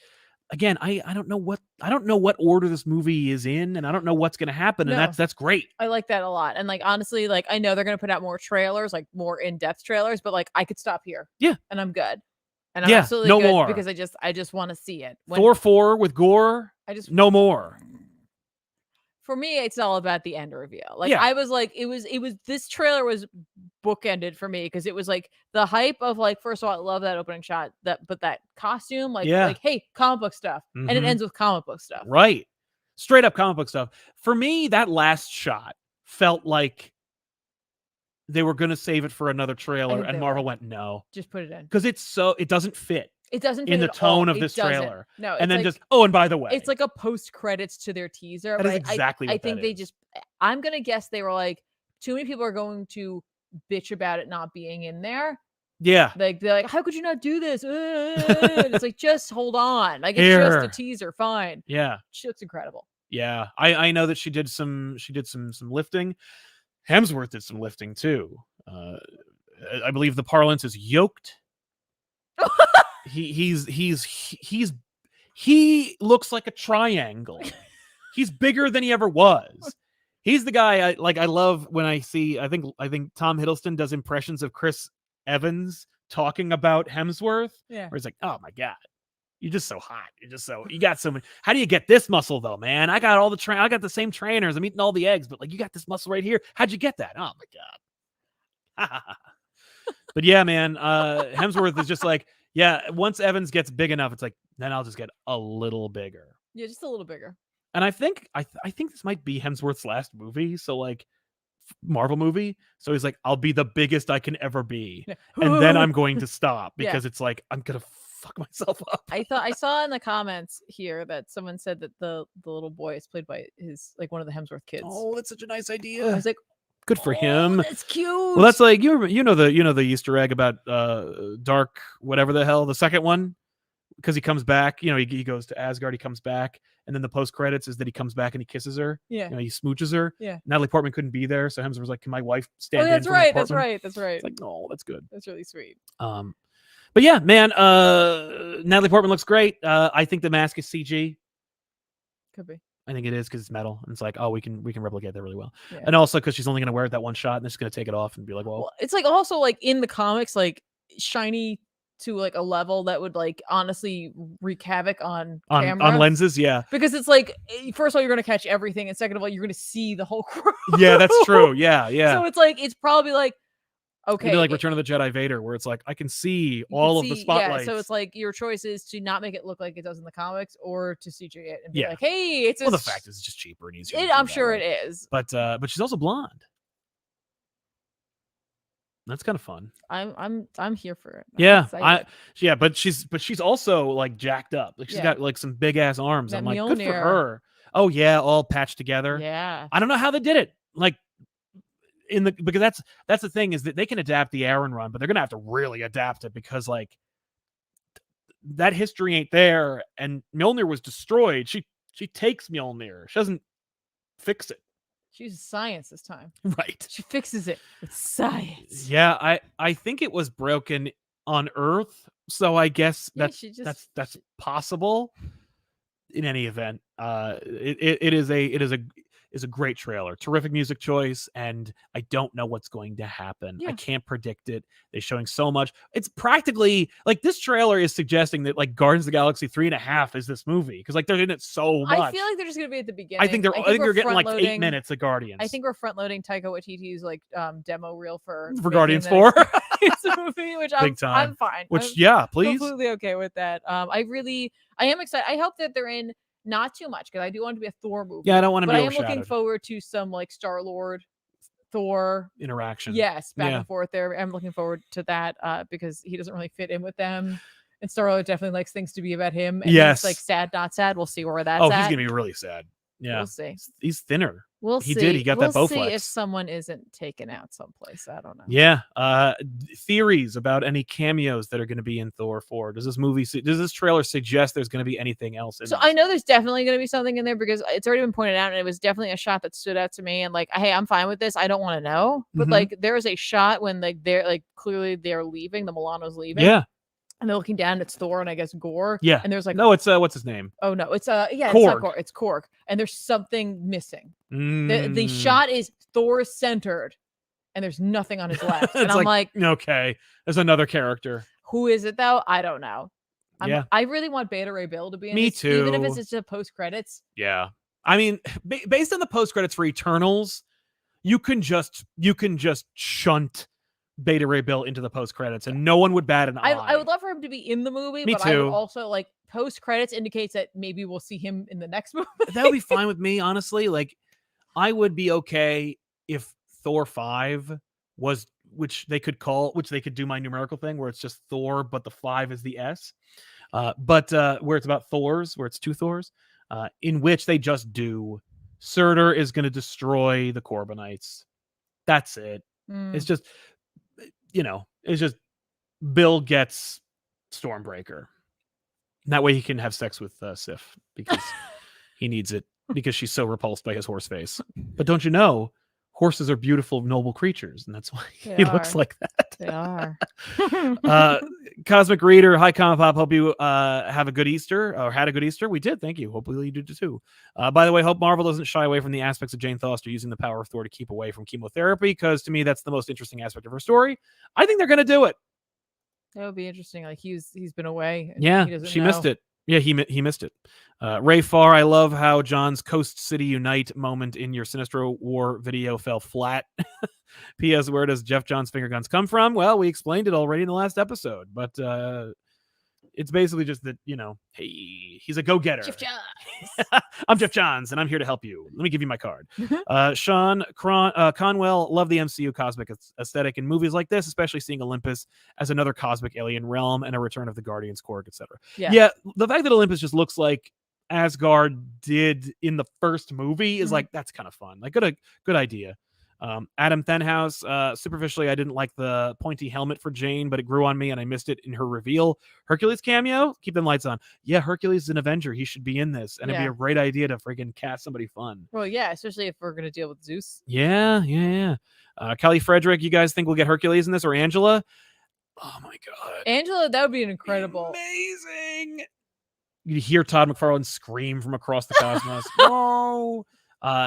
again, I don't know what order this movie is in, and I don't know what's going to happen. No. And that's great. I like that a lot. And honestly, I know they're going to put out more trailers, more in-depth trailers, but I could stop here. Yeah. And I'm good. And I'm absolutely good more. because I just want to see it. Thor 4 with Gore. No more. For me, it's all about the end reveal. I was it was this trailer was bookended for me because it was the hype of first of all, I love that opening shot, but that costume, hey, comic book stuff. And it ends with comic book stuff. Right. Straight up comic book stuff. For me, that last shot felt like they were going to save it for another trailer, and Marvel went, no. Just put it in. Because it doesn't fit. It doesn't fit in the tone of this trailer. No, and then and by the way, it's like a post credits to their teaser. That is exactly what I think they just. I'm gonna guess they were too many people are going to bitch about it not being in there. Yeah, they're like, how could you not do this? And it's just hold on, it's just a teaser, fine. Yeah, she looks incredible. Yeah, I know that she did some lifting. Hemsworth did some lifting too. I believe the parlance is yoked. He looks like a triangle. He's bigger than he ever was. He's the guy I love when I see. I think Tom Hiddleston does impressions of Chris Evans talking about Hemsworth. Yeah, where he's like, "Oh my god, you're just so hot. You got so many. How do you get this muscle though, man? I got all I got the same trainers. I'm eating all the eggs, but you got this muscle right here. How'd you get that? Oh my god." But yeah, man, Hemsworth is just once Evans gets big enough, it's then I'll just get a little bigger. Yeah, just a little bigger. And I think this might be Hemsworth's last movie. So Marvel movie. So he's I'll be the biggest I can ever be. Yeah. And then I'm going to stop because it's I'm going to fuck myself up. I saw in the comments here that someone said that the little boy is played by his one of the Hemsworth kids. Oh, that's such a nice idea. I was good for him. That's cute. Well, that's you know the Easter egg about Dark whatever the hell, the second one, because he comes back. He goes to Asgard. He comes back, and then the post credits is that he comes back and he kisses her. Yeah, he smooches her. Yeah, Natalie Portman couldn't be there, so Hemsworth was like, "Can my wife stand?" Oh, that's in right. That's right. It's oh, that's good. That's really sweet. But yeah, man, Natalie Portman looks great. I think the mask is CG. Could be. I think it is because it's metal. And it's we can replicate that really well. Yeah. And also because she's only going to wear it that one shot and it's going to take it off and be well, it's also in the comics, shiny to a level that would honestly wreak havoc on camera. On lenses. Yeah. Because it's first of all, you're going to catch everything. And second of all, you're going to see the whole crew. Yeah, that's true. Yeah. Yeah. So it's probably okay. Maybe Return of the Jedi Vader, where it's I can see all of the spotlights. Yeah, so it's your choice is to not make it look like it does in the comics or to CG it and be hey, it's the fact is it's just cheaper and easier. I'm sure it is. But she's also blonde. That's kind of fun. I'm here for it. But she's also because up. She's got some big ass arms. I'm good for her. Oh yeah, all patched together. Yeah. I don't know how they did it. Because that's the thing is that they can adapt the Aaron run, but they're gonna have to really adapt it because that history ain't there. And Mjolnir was destroyed. She takes Mjolnir. She doesn't fix it. She uses science this time. Right. She fixes it with science. Yeah, I think it was broken on Earth, so I guess that's possible. In any event, it is a great trailer. Terrific music choice, and I don't know what's going to happen. Yeah. I can't predict it. They're showing so much. It's practically this trailer is suggesting that Guardians of the Galaxy 3.5 is this movie because they're in it so much. I feel they're just gonna be at the beginning. I think they're getting 8 minutes of Guardians. I think we're front loading Taika Waititi's demo reel for Guardians 4. Alliance movie, which I'm fine. Which, I'm please. completely okay with that. I am excited. I hope that they're in not too much because I do want it to be a Thor movie. Yeah, I don't want to be But I am overshadowed. looking forward to some like Star-Lord, Thor interaction. Yes, back and forth there. I'm looking forward to that because he doesn't really fit in with them. And Star-Lord definitely likes things to be about him. And he's like sad, not sad. We'll see where that's at. He's gonna be really sad. Yeah, we'll see. He's thinner. We'll see. He got we'll that Bowflex. See if someone isn't taken out someplace. I don't know. Yeah. Theories about any cameos that are going to be in Thor 4. Does this trailer suggest there's going to be anything else in So this? I know there's definitely going to be something in there because it's already been pointed out, and it was definitely a shot that stood out to me. And like, hey, I'm fine with this. I don't want to know, but like, there is a shot when like they're like clearly they're leaving. The Milano's leaving. Yeah. And they're looking down, it's Thor and I guess Gore. Yeah. And there's like, no, it's what's his name? Oh no, it's Korg. It's not Gore, it's Korg. And there's something missing. The shot is Thor centered, and there's nothing on his left. And I'm like, okay, there's another character. Who is it though? I don't know. I really want Beta Ray Bill to be in Me this, too. even if it's just a post credits. Yeah. I mean, based on the post credits for Eternals, you can just shunt Beta Ray Bill into the post credits and no one would bat an eye. I would love for him to be in the movie, but I would also like post credits indicates that maybe we'll see him in the next movie. That would be fine with me, honestly. Like, I would be okay if Thor 5 was, which they could do my numerical thing where it's just Thor, but the 5 is the S. But where it's about Thors, where it's 2 Thors, in which they just do Surtur is going to destroy the Corbinites. That's it. It's just, it's just Bill gets Stormbreaker. And that way he can have sex with Sif because he needs it because she's so repulsed by his horse face. But don't you know, horses are beautiful, noble creatures, and that's why he looks like that. They are. Cosmic Reader, hi ComicPop. Hope you have a good Easter or had a good Easter. We did, thank you. Hopefully you did too. By the way, hope Marvel doesn't shy away from the aspects of Jane Foster using the power of Thor to keep away from chemotherapy, because to me that's the most interesting aspect of her story. I think they're going to do it. That would be interesting. Like he's been away. Yeah, she missed it. Yeah, he missed it. Ray Farr, I love how John's Coast City Unite moment in your Sinestro War video fell flat. P.S. Where does Geoff Johns' finger guns come from? Well, we explained it already in the last episode, but it's basically just that, hey, he's a go-getter. Geoff Johns. I'm Geoff Johns, and I'm here to help you. Let me give you my card. Sean Conwell, love the MCU cosmic aesthetic in movies like this, especially seeing Olympus as another cosmic alien realm and a return of the Guardians, Korg, etc. Yeah, the fact that Olympus just looks like Asgard did in the first movie is like, that's kind of fun. Like, good idea. Adam Thenhouse, superficially, I didn't like the pointy helmet for Jane, but it grew on me and I missed it in her reveal. Hercules cameo, keep them lights on. Yeah, Hercules is an Avenger. He should be in this. And it'd be a great idea to freaking cast somebody fun. Well, yeah, especially if we're going to deal with Zeus. Yeah. Kelly Frederick, you guys think we'll get Hercules in this or Angela? Oh my God. Angela, that would be an incredible. Amazing. You hear Todd McFarlane scream from across the cosmos. No.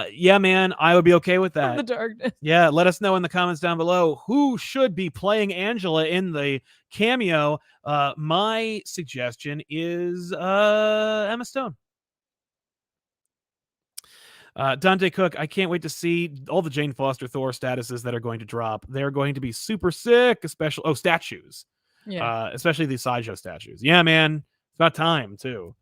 Yeah, man, I would be okay with that. The darkness. Yeah, let us know in the comments down below who should be playing Angela in the cameo. My suggestion is Emma Stone. Dante Cook, I can't wait to see all the Jane Foster Thor statuses that are going to drop. They're going to be super sick, especially statues. Yeah. Especially these sideshow statues. Yeah, man, it's about time too.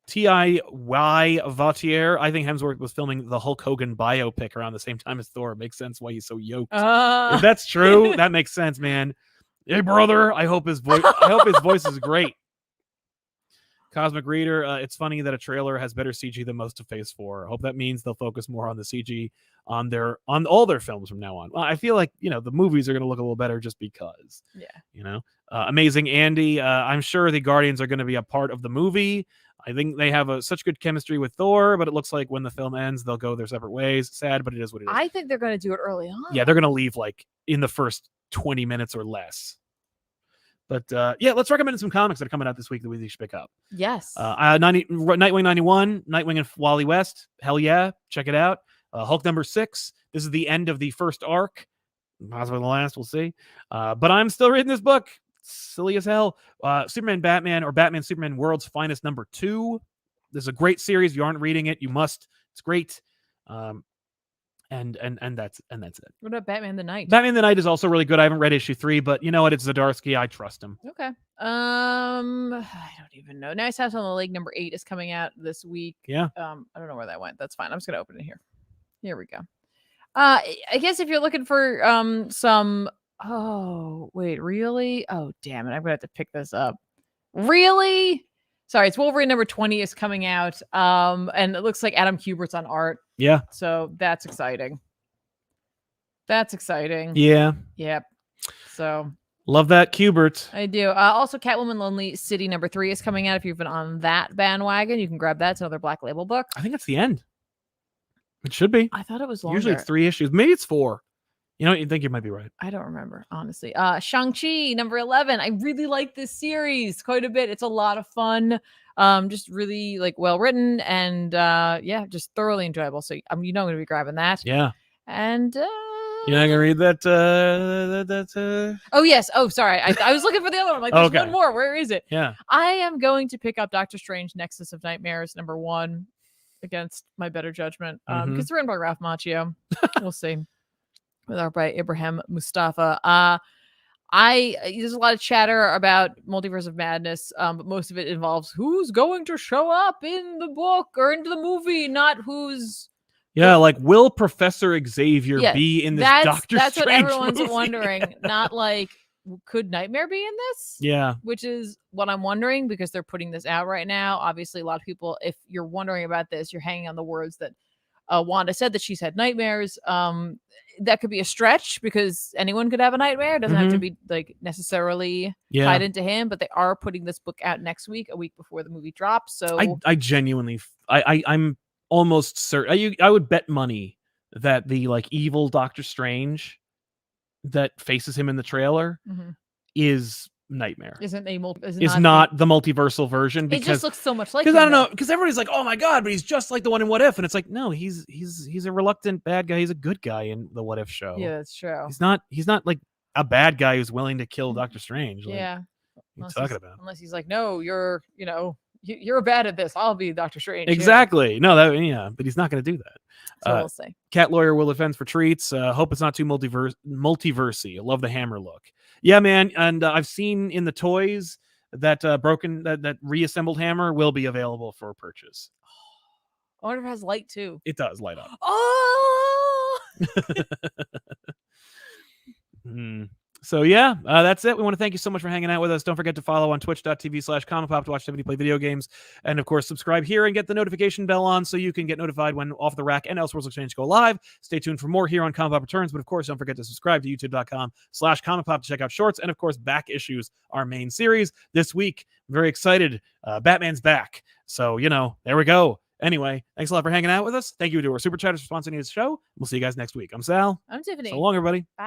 T.I.Y. Vautier, I think Hemsworth was filming the Hulk Hogan biopic around the same time as Thor. It makes sense why he's so yoked. If that's true, that makes sense, man. Hey, brother, I hope his voice is great. Cosmic Reader, it's funny that a trailer has better CG than most of Phase 4. I hope that means they'll focus more on the CG on all their films from now on. Well, I feel like, the movies are going to look a little better just because. Yeah. Amazing Andy, I'm sure the Guardians are going to be a part of the movie. I think they have such good chemistry with Thor, but it looks like when the film ends, they'll go their separate ways. Sad, but it is what it is. I think they're going to do it early on. Yeah, they're going to leave like in the first 20 minutes or less. But yeah, let's recommend some comics that are coming out this week that we should pick up. Yes. Nightwing 91, Nightwing and Wally West. Hell yeah, check it out. Hulk number 6. This is the end of the first arc. Possibly the last, we'll see. But I'm still reading this book. Silly as hell. Superman Batman or Batman Superman World's Finest number 2. This is a great series. If you aren't reading it, you must. It's great. And that's it. What about Batman the Knight? Batman the Knight is also really good. I haven't read issue 3, but you know what? It's Zdarsky. I trust him. Okay. I don't even know. Nice House on the Lake number 8 is coming out this week. Yeah. I don't know where that went. That's fine. I'm just gonna open it here. Here we go. I guess if you're looking for some. Oh wait, really? Oh damn it! I'm gonna have to pick this up. Really? Sorry, it's Wolverine number 20 is coming out. And it looks like Adam Kubert's on art. Yeah. So that's exciting. That's exciting. Yeah. Yep. So love that Kubert. I do. Also, Catwoman Lonely City number 3 is coming out. If you've been on that bandwagon, you can grab that. It's another Black Label book. I think it's the end. It should be. I thought it was longer. Usually it's 3 issues. Maybe it's 4. You know, you think you might be right. I don't remember, honestly. Shang-Chi number 11. I really like this series quite a bit. It's a lot of fun. Just really like well written and yeah, just thoroughly enjoyable. So I'm going to be grabbing that. Yeah. And you're not gonna read that. Oh yes. Oh, sorry. I was looking for the other one. I'm like, there's Okay. one more. Where is it? Yeah. I am going to pick up Doctor Strange: Nexus of Nightmares number 1 against my better judgment. Because it's written by Ralph Macchio. We'll see. With art by Ibrahim Mustafa. There's a lot of chatter about Multiverse of Madness, but most of it involves who's going to show up in the book or into the movie, not who's. Yeah, like will Professor Xavier be in this Doctor Strange? That's what everyone's movie? wondering. Not like could Nightmare be in this? Yeah, which is what I'm wondering because they're putting this out right now. Obviously, a lot of people, if you're wondering about this, you're hanging on the words that Wanda said that she's had nightmares. That could be a stretch because anyone could have a nightmare. It doesn't have to be like necessarily tied into him, but they are putting this book out next week, a week before the movie drops. So I genuinely, I'm almost certain. I would bet money that the like evil Doctor Strange that faces him in the trailer is Nightmare. Is not the multiversal version because it just looks so much like. Because I don't know. Because everybody's like, "Oh my god!" But he's just like the one in What If, and it's like, no, he's a reluctant bad guy. He's a good guy in the What If show. Yeah, that's true. He's not like a bad guy who's willing to kill Doctor Strange. Like, yeah. What are you talking about? Unless he's like, no, you're bad at this. I'll be Doctor Strange. Exactly. Yeah. No, but he's not going to do that. So we'll see. Cat lawyer will defend for treats. Hope it's not too multiversy. I love the hammer look. Yeah, man. And I've seen in the toys that that reassembled hammer will be available for purchase. I wonder if it has light too. It does light up. Oh. So yeah, that's it. We want to thank you so much for hanging out with us. Don't forget to follow on twitch.tv/ComicPop to watch Tiffany play video games. And of course, subscribe here and get the notification bell on so you can get notified when Off the Rack and Elseworlds Exchange go live. Stay tuned for more here on ComicPop Returns. But of course, don't forget to subscribe to youtube.com/ComicPop to check out shorts. And of course, Back Issues, our main series. This week, I'm very excited. Batman's back. So, there we go. Anyway, thanks a lot for hanging out with us. Thank you to our super chatters for sponsoring this show. We'll see you guys next week. I'm Sal. I'm Tiffany. So long, everybody. Bye.